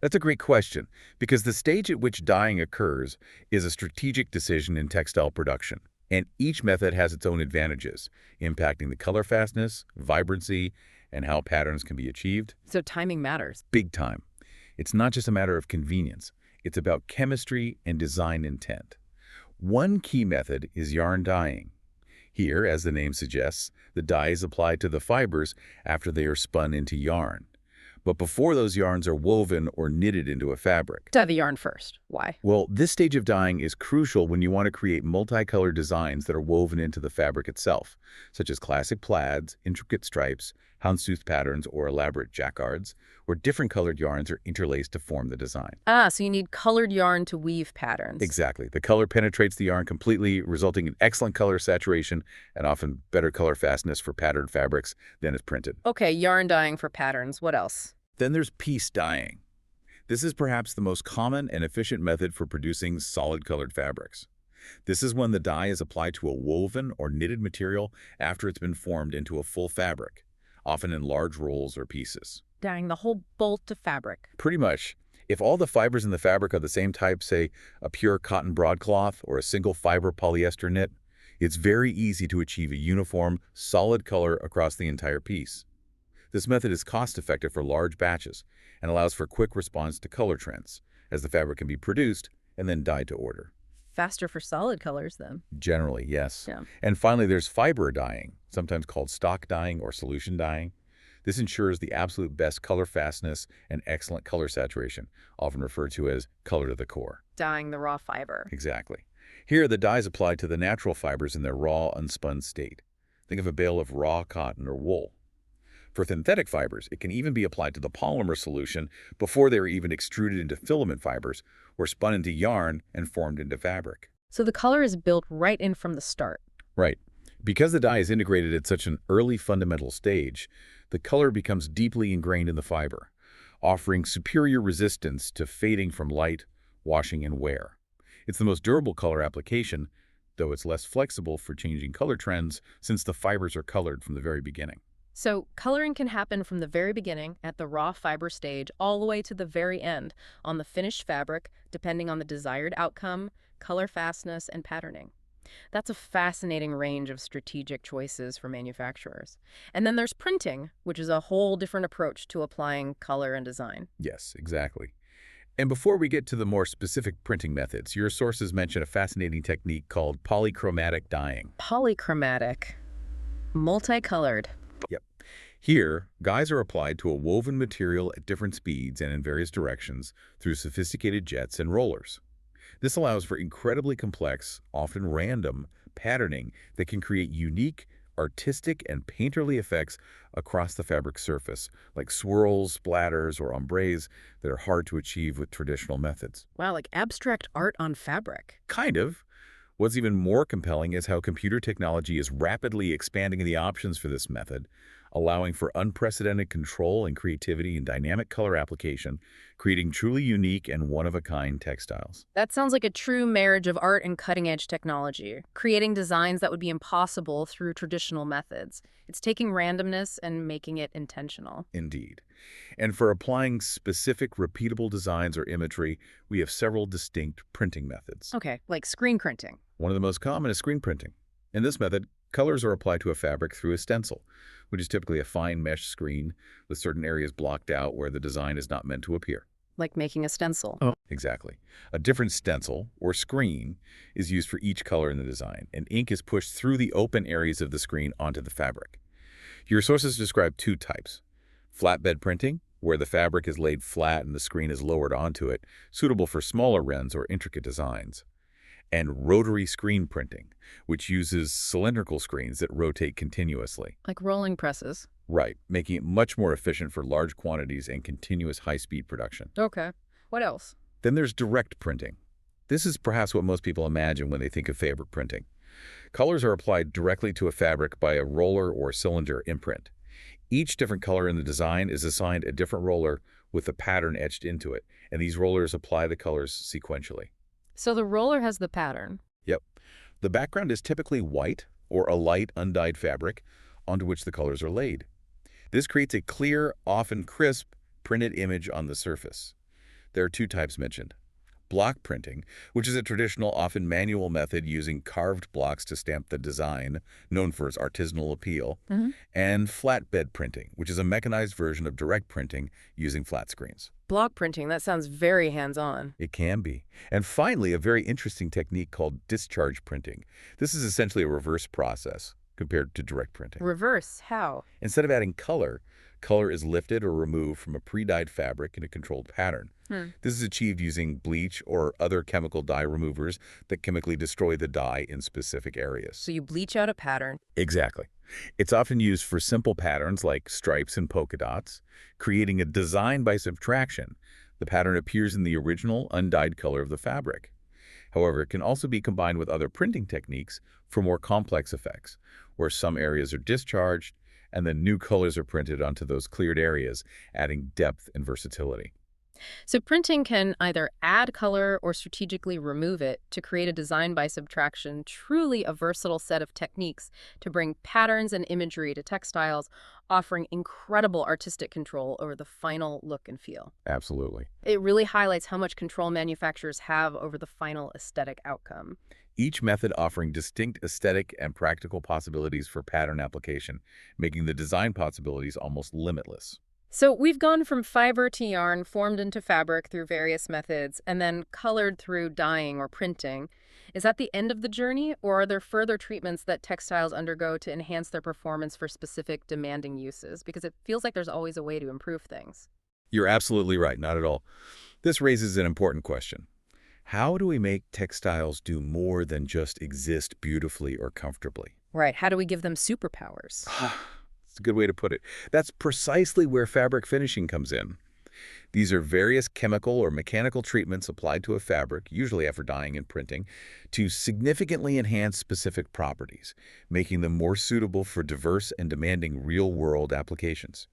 That's a great question, because the stage at which dyeing occurs is a strategic decision in textile production, and each method has its own advantages, impacting the color fastness, vibrancy, and how patterns can be achieved. So timing matters. Big time. It's not just a matter of convenience. It's about chemistry and design intent. One key method is yarn dyeing. Here, as the name suggests, the dye is applied to the fibers after they are spun into yarn, but before those yarns are woven or knitted into a fabric. Dye the yarn first. Why? Well, this stage of dyeing is crucial when you want to create multicolored designs that are woven into the fabric itself, such as classic plaids, intricate stripes, houndstooth patterns, or elaborate jacquards, where different colored yarns are interlaced to form the design. Ah, so you need colored yarn to weave patterns. Exactly. The color penetrates the yarn completely, resulting in excellent color saturation and often better color fastness for patterned fabrics than is printed. Okay, yarn dyeing for patterns. What else? Then there's piece dyeing. This is perhaps the most common and efficient method for producing solid colored fabrics. This is when the dye is applied to a woven or knitted material after it's been formed into a full fabric, often in large rolls or pieces. Dyeing the whole bolt of fabric. Pretty much. If all the fibers in the fabric are the same type, say a pure cotton broadcloth or a single fiber polyester knit, it's very easy to achieve a uniform, solid color across the entire piece. This method is cost-effective for large batches and allows for quick response to color trends, as the fabric can be produced and then dyed to order. Faster for solid colors, then. Generally, yes. Yeah. And finally, there's fiber dyeing, sometimes called stock dyeing or solution dyeing. This ensures the absolute best color fastness and excellent color saturation, often referred to as color to the core. Dyeing the raw fiber. Exactly. Here, the dye is applied to the natural fibers in their raw, unspun state. Think of a bale of raw cotton or wool. For synthetic fibers, it can even be applied to the polymer solution before they are even extruded into filament fibers or spun into yarn and formed into fabric. So the color is built right in from the start. Right. Because the dye is integrated at such an early fundamental stage, the color becomes deeply ingrained in the fiber, offering superior resistance to fading from light, washing, and wear. It's the most durable color application, though it's less flexible for changing color trends since the fibers are colored from the very beginning. So coloring can happen from the very beginning at the raw fiber stage all the way to the very end on the finished fabric, depending on the desired outcome, color fastness, and patterning. That's a fascinating range of strategic choices for manufacturers. And then there's printing, which is a whole different approach to applying color and design. Yes, exactly. And before we get to the more specific printing methods, your sources mention a fascinating technique called polychromatic dyeing. Polychromatic. Multicolored. Yep. Here, dyes are applied to a woven material at different speeds and in various directions through sophisticated jets and rollers. This allows for incredibly complex, often random, patterning that can create unique, artistic, and painterly effects across the fabric surface, like swirls, splatters, or ombres that are hard to achieve with traditional methods. Wow, like abstract art on fabric. Kind of. What's even more compelling is how computer technology is rapidly expanding the options for this method, allowing for unprecedented control and creativity in dynamic color application, creating truly unique and one-of-a-kind textiles. That sounds like a true marriage of art and cutting-edge technology, creating designs that would be impossible through traditional methods. It's taking randomness and making it intentional. Indeed. And for applying specific repeatable designs or imagery, we have several distinct printing methods. Okay, like screen printing. One of the most common is screen printing. In this method, colors are applied to a fabric through a stencil, which is typically a fine mesh screen with certain areas blocked out where the design is not meant to appear. Like making a stencil. Oh. Exactly. A different stencil, or screen, is used for each color in the design, and ink is pushed through the open areas of the screen onto the fabric. Your sources describe two types. Flatbed printing, where the fabric is laid flat and the screen is lowered onto it, suitable for smaller rends or intricate designs. And rotary screen printing, which uses cylindrical screens that rotate continuously. Like rolling presses. Right, making it much more efficient for large quantities and continuous high-speed production. Okay. What else? Then there's direct printing. This is perhaps what most people imagine when they think of fabric printing. Colors are applied directly to a fabric by a roller or cylinder imprint. Each different color in the design is assigned a different roller with a pattern etched into it, and these rollers apply the colors sequentially. So the roller has the pattern. Yep. The background is typically white or a light undyed fabric onto which the colors are laid. This creates a clear, often crisp, printed image on the surface. There are two types mentioned. Block printing, which is a traditional, often manual method using carved blocks to stamp the design, known for its artisanal appeal, and flatbed printing, which is a mechanized version of direct printing using flat screens. Block printing, that sounds very hands-on. It can be. And finally, a very interesting technique called discharge printing. This is essentially a reverse process compared to direct printing. Reverse? How? Instead of adding color, color is lifted or removed from a pre-dyed fabric in a controlled pattern. This is achieved using bleach or other chemical dye removers that chemically destroy the dye in specific areas. So you bleach out a pattern. Exactly. It's often used for simple patterns like stripes and polka dots, creating a design by subtraction. The pattern appears in the original, undyed color of the fabric. However, it can also be combined with other printing techniques for more complex effects, where some areas are discharged and then new colors are printed onto those cleared areas, adding depth and versatility. So printing can either add color or strategically remove it to create a design by subtraction, truly a versatile set of techniques to bring patterns and imagery to textiles, offering incredible artistic control over the final look and feel. Absolutely. It really highlights how much control manufacturers have over the final aesthetic outcome. Each method offering distinct aesthetic and practical possibilities for pattern application, making the design possibilities almost limitless. So we've gone from fiber to yarn, formed into fabric through various methods, and then colored through dyeing or printing. Is that the end of the journey, or are there further treatments that textiles undergo to enhance their performance for specific demanding uses? Because it feels like there's always a way to improve things. You're absolutely right, not at all. This raises an important question. How do we make textiles do more than just exist beautifully or comfortably? Right. How do we give them superpowers? It's a good way to put it. That's precisely where fabric finishing comes in. These are various chemical or mechanical treatments applied to a fabric, usually after dyeing and printing, to significantly enhance specific properties, making them more suitable for diverse and demanding real-world applications.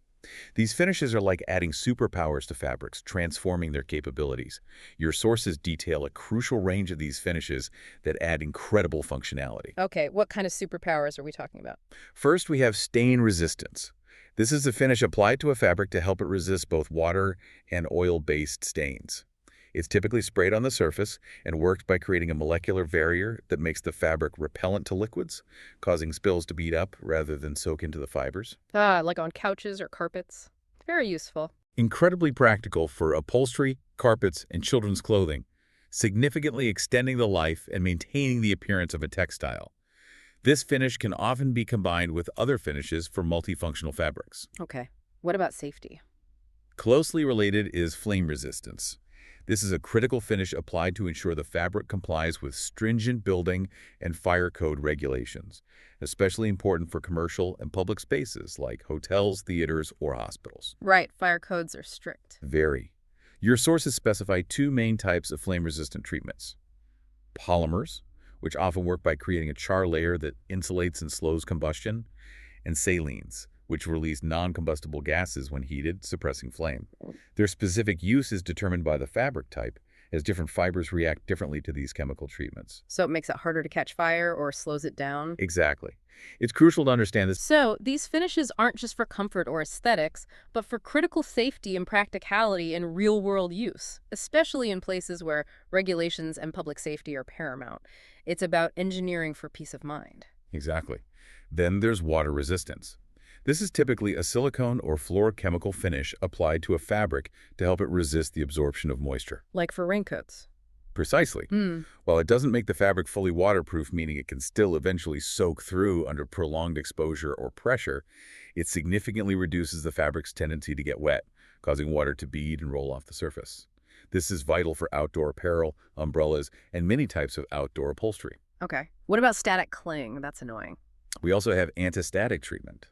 These finishes are like adding superpowers to fabrics, transforming their capabilities. Your sources detail a crucial range of these finishes that add incredible functionality. Okay, what kind of superpowers are we talking about? First, we have stain resistance. This is a finish applied to a fabric to help it resist both water and oil-based stains. It's typically sprayed on the surface and worked by creating a molecular barrier that makes the fabric repellent to liquids, causing spills to bead up rather than soak into the fibers. Like on couches or carpets. Very useful. Incredibly practical for upholstery, carpets, and children's clothing, significantly extending the life and maintaining the appearance of a textile. This finish can often be combined with other finishes for multifunctional fabrics. Okay, what about safety? Closely related is flame resistance. This is a critical finish applied to ensure the fabric complies with stringent building and fire code regulations, especially important for commercial and public spaces like hotels, theaters, or hospitals. Right, fire codes are strict. Very. Your sources specify two main types of flame-resistant treatments. Polymers, which often work by creating a char layer that insulates and slows combustion, and salines, which release non-combustible gases when heated, suppressing flame. Their specific use is determined by the fabric type, as different fibers react differently to these chemical treatments. So it makes it harder to catch fire or slows it down? Exactly. It's crucial to understand this. So these finishes aren't just for comfort or aesthetics, but for critical safety and practicality in real-world use, especially in places where regulations and public safety are paramount. It's about engineering for peace of mind. Exactly. Then there's water resistance. This is typically a silicone or fluorochemical finish applied to a fabric to help it resist the absorption of moisture. Like for raincoats. Precisely. While it doesn't make the fabric fully waterproof, meaning it can still eventually soak through under prolonged exposure or pressure, it significantly reduces the fabric's tendency to get wet, causing water to bead and roll off the surface. This is vital for outdoor apparel, umbrellas, and many types of outdoor upholstery. Okay. What about static cling? That's annoying. We also have anti-static treatment.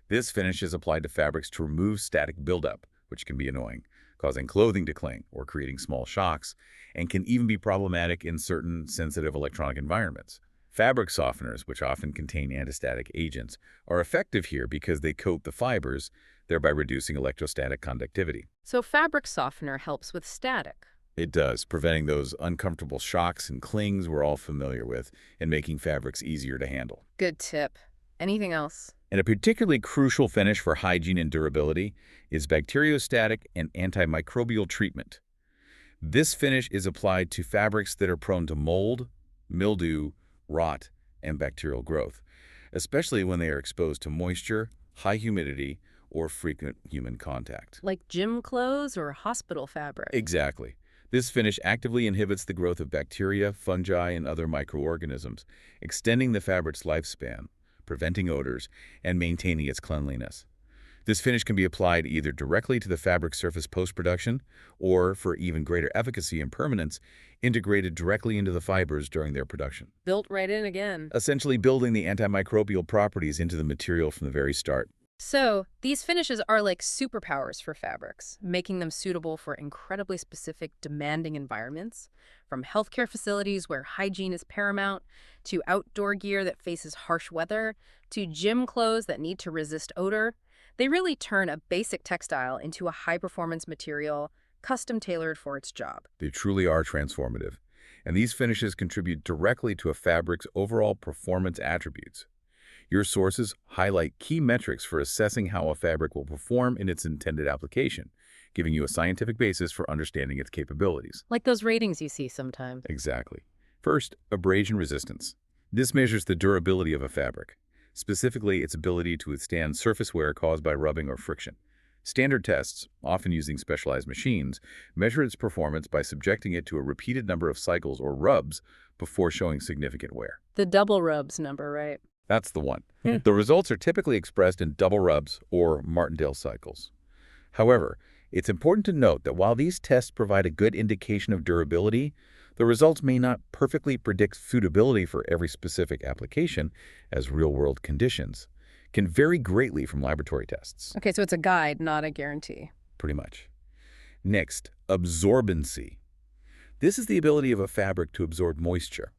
This finish is applied to fabrics to remove static buildup, which can be annoying, causing clothing to cling or creating small shocks, and can even be problematic in certain sensitive electronic environments. Fabric softeners, which often contain antistatic agents, are effective here because they coat the fibers, thereby reducing electrostatic conductivity. So fabric softener helps with static. It does, preventing those uncomfortable shocks and clings we're all familiar with and making fabrics easier to handle. Good tip. Anything else? And a particularly crucial finish for hygiene and durability is bacteriostatic and antimicrobial treatment. This finish is applied to fabrics that are prone to mold, mildew, rot, and bacterial growth, especially when they are exposed to moisture, high humidity, or frequent human contact. Like gym clothes or hospital fabric? Exactly. This finish actively inhibits the growth of bacteria, fungi, and other microorganisms, extending the fabric's lifespan, preventing odors, and maintaining its cleanliness. This finish can be applied either directly to the fabric surface post-production or, for even greater efficacy and permanence, integrated directly into the fibers during their production. Built right in again. Essentially building the antimicrobial properties into the material from the very start. So these finishes are like superpowers for fabrics, making them suitable for incredibly specific, demanding environments, from healthcare facilities where hygiene is paramount, to outdoor gear that faces harsh weather, to gym clothes that need to resist odor. They really turn a basic textile into a high-performance material, custom-tailored for its job. They truly are transformative, and these finishes contribute directly to a fabric's overall performance attributes. Your sources highlight key metrics for assessing how a fabric will perform in its intended application, giving you a scientific basis for understanding its capabilities. Like those ratings you see sometimes. Exactly. First, abrasion resistance. This measures the durability of a fabric, specifically its ability to withstand surface wear caused by rubbing or friction. Standard tests, often using specialized machines, measure its performance by subjecting it to a repeated number of cycles or rubs before showing significant wear. The double rubs number, right? That's the one. The results are typically expressed in double rubs or Martindale cycles. However, it's important to note that while these tests provide a good indication of durability, the results may not perfectly predict suitability for every specific application, as real-world conditions can vary greatly from laboratory tests. Okay, so it's a guide, not a guarantee. Pretty much. Next, absorbency. This is the ability of a fabric to absorb moisture.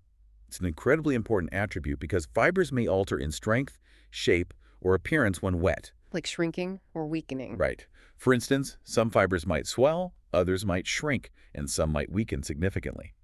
It's an incredibly important attribute because fibers may alter in strength, shape, or appearance when wet. Like shrinking or weakening. Right. For instance, some fibers might swell, others might shrink, and some might weaken significantly.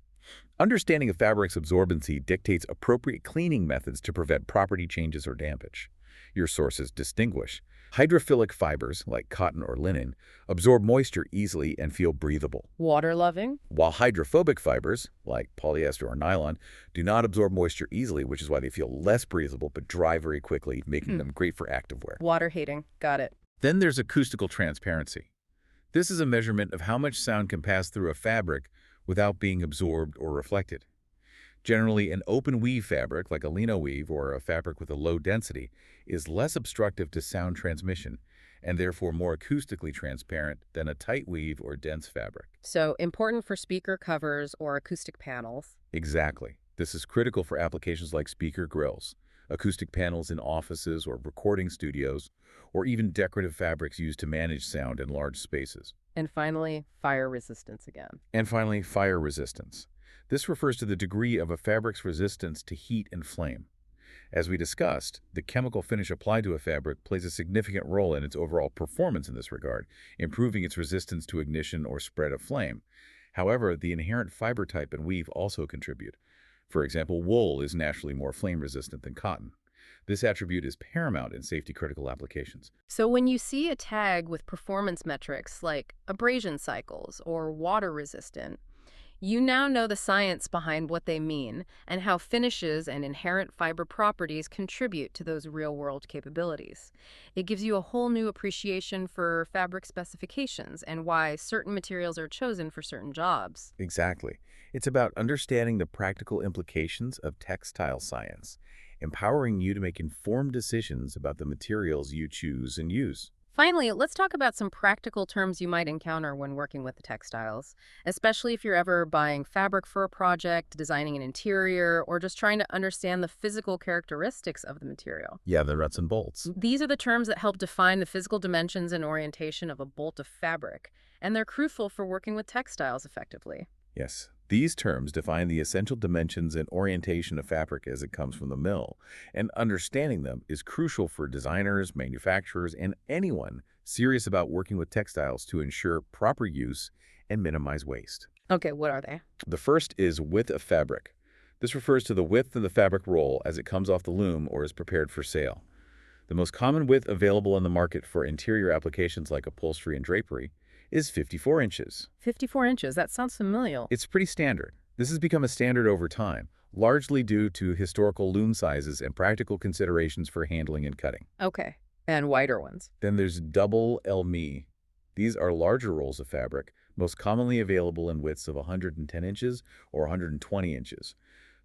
Understanding a fabric's absorbency dictates appropriate cleaning methods to prevent property changes or damage. Your sources distinguish. Hydrophilic fibers, like cotton or linen, absorb moisture easily and feel breathable, Water-loving? while hydrophobic fibers, like polyester or nylon, do not absorb moisture easily, which is why they feel less breathable but dry very quickly, making them great for activewear. Water-hating. Got it. Then there's acoustical transparency. This is a measurement of how much sound can pass through a fabric without being absorbed or reflected. Generally, an open weave fabric, like a lino weave or a fabric with a low density, is less obstructive to sound transmission and therefore more acoustically transparent than a tight weave or dense fabric. So important for speaker covers or acoustic panels. Exactly. This is critical for applications like speaker grills, acoustic panels in offices or recording studios, or even decorative fabrics used to manage sound in large spaces. And finally, fire resistance again. And finally, fire resistance. This refers to the degree of a fabric's resistance to heat and flame. As we discussed, the chemical finish applied to a fabric plays a significant role in its overall performance in this regard, improving its resistance to ignition or spread of flame. However, the inherent fiber type and weave also contribute. For example, wool is naturally more flame-resistant than cotton. This attribute is paramount in safety-critical applications. So when you see a tag with performance metrics like abrasion cycles or water resistant, you now know the science behind what they mean and how finishes and inherent fiber properties contribute to those real-world capabilities. It gives you a whole new appreciation for fabric specifications and why certain materials are chosen for certain jobs. Exactly. It's about understanding the practical implications of textile science, empowering you to make informed decisions about the materials you choose and use. Finally, let's talk about some practical terms you might encounter when working with the textiles, especially if you're ever buying fabric for a project, designing an interior, or just trying to understand the physical characteristics of the material. Yeah, the nuts and bolts. These are the terms that help define the physical dimensions and orientation of a bolt of fabric, and they're crucial for working with textiles effectively. Yes, these terms define the essential dimensions and orientation of fabric as it comes from the mill, and understanding them is crucial for designers, manufacturers, and anyone serious about working with textiles to ensure proper use and minimize waste. Okay, what are they? The first is width of fabric. This refers to the width of the fabric roll as it comes off the loom or is prepared for sale. The most common width available in the market for interior applications like upholstery and drapery is 54 inches. 54 inches, that sounds familiar. It's pretty standard. This has become a standard over time, largely due to historical loom sizes and practical considerations for handling and cutting. Okay, and wider ones. Then there's double elmi. These are larger rolls of fabric, most commonly available in widths of 110 inches or 120 inches.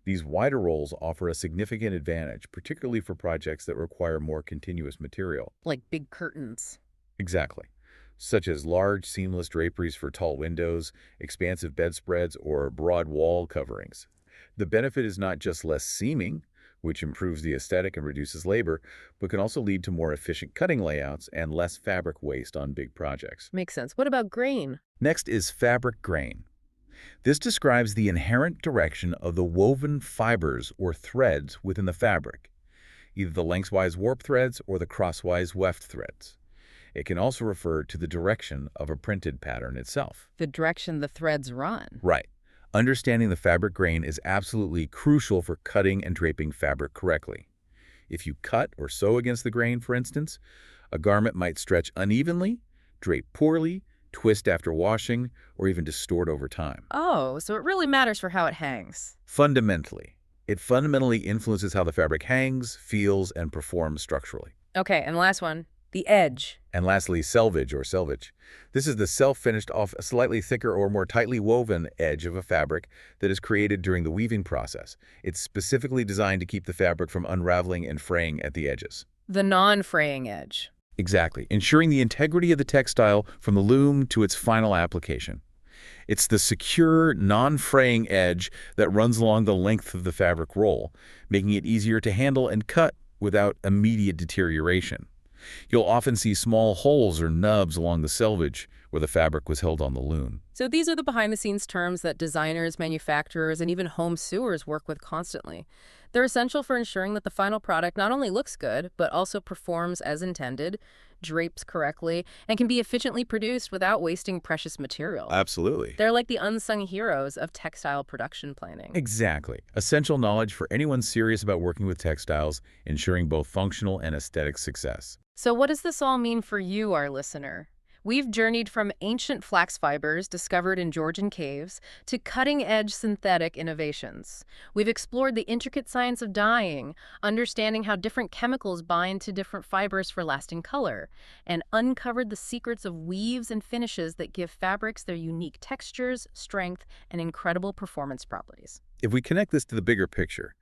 These wider rolls offer a significant advantage, particularly for projects that require more continuous material. Like big curtains. Exactly. Such as large seamless draperies for tall windows, expansive bedspreads, or broad wall coverings. The benefit is not just less seaming, which improves the aesthetic and reduces labor, but can also lead to more efficient cutting layouts and less fabric waste on big projects. Makes sense. What about grain? Next is fabric grain. This describes the inherent direction of the woven fibers or threads within the fabric, either the lengthwise warp threads or the crosswise weft threads. It can also refer to the direction of a printed pattern itself. The direction the threads run. Right. Understanding the fabric grain is absolutely crucial for cutting and draping fabric correctly. If you cut or sew against the grain, for instance, a garment might stretch unevenly, drape poorly, twist after washing, or even distort over time. Oh, so it really matters for how it hangs. Fundamentally, it fundamentally influences how the fabric hangs, feels, and performs structurally. Okay, and the last one, the edge. And lastly, selvage or selvage. This is the self-finished off a slightly thicker or more tightly woven edge of a fabric that is created during the weaving process. It's specifically designed to keep the fabric from unraveling and fraying at the edges. The non-fraying edge. Exactly, ensuring the integrity of the textile from the loom to its final application. It's the secure, non-fraying edge that runs along the length of the fabric roll, making it easier to handle and cut without immediate deterioration. You'll often see small holes or nubs along the selvage where the fabric was held on the loom. So these are the behind-the-scenes terms that designers, manufacturers, and even home sewers work with constantly. They're essential for ensuring that the final product not only looks good, but also performs as intended, drapes correctly, and can be efficiently produced without wasting precious material. Absolutely. They're like the unsung heroes of textile production planning. Exactly. Essential knowledge for anyone serious about working with textiles, ensuring both functional and aesthetic success. So what does this all mean for you, our listener? We've journeyed from ancient flax fibers discovered in Georgian caves to cutting-edge synthetic innovations. We've explored the intricate science of dyeing, understanding how different chemicals bind to different fibers for lasting color, and uncovered the secrets of weaves and finishes that give fabrics their unique textures, strength, and incredible performance properties. If we connect this to the bigger picture,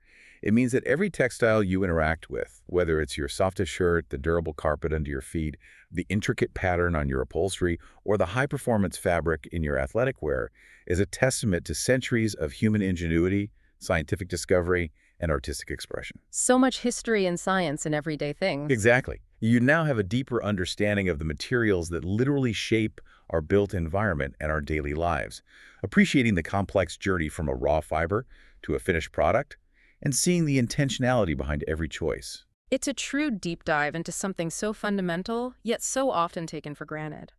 it means that every textile you interact with, whether it's your softest shirt, the durable carpet under your feet, the intricate pattern on your upholstery, or the high-performance fabric in your athletic wear, is a testament to centuries of human ingenuity, scientific discovery, and artistic expression. So much history and science in everyday things. Exactly. You now have a deeper understanding of the materials that literally shape our built environment and our daily lives, appreciating the complex journey from a raw fiber to a finished product, and seeing the intentionality behind every choice. It's a true deep dive into something so fundamental, yet so often taken for granted.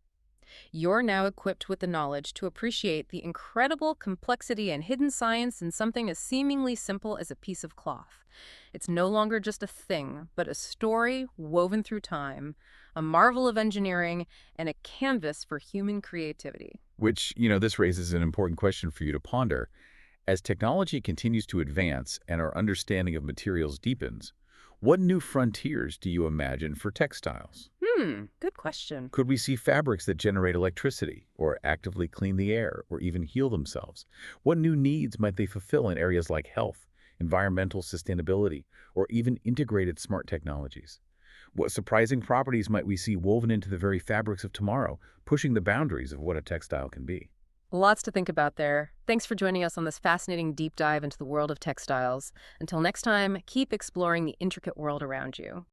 You're now equipped with the knowledge to appreciate the incredible complexity and hidden science in something as seemingly simple as a piece of cloth. It's no longer just a thing, but a story woven through time, a marvel of engineering, and a canvas for human creativity. Which, this raises an important question for you to ponder. As technology continues to advance and our understanding of materials deepens, what new frontiers do you imagine for textiles? Good question. Could we see fabrics that generate electricity, or actively clean the air, or even heal themselves? What new needs might they fulfill in areas like health, environmental sustainability, or even integrated smart technologies? What surprising properties might we see woven into the very fabrics of tomorrow, pushing the boundaries of what a textile can be? Lots to think about there. Thanks for joining us on this fascinating deep dive into the world of textiles. Until next time, keep exploring the intricate world around you.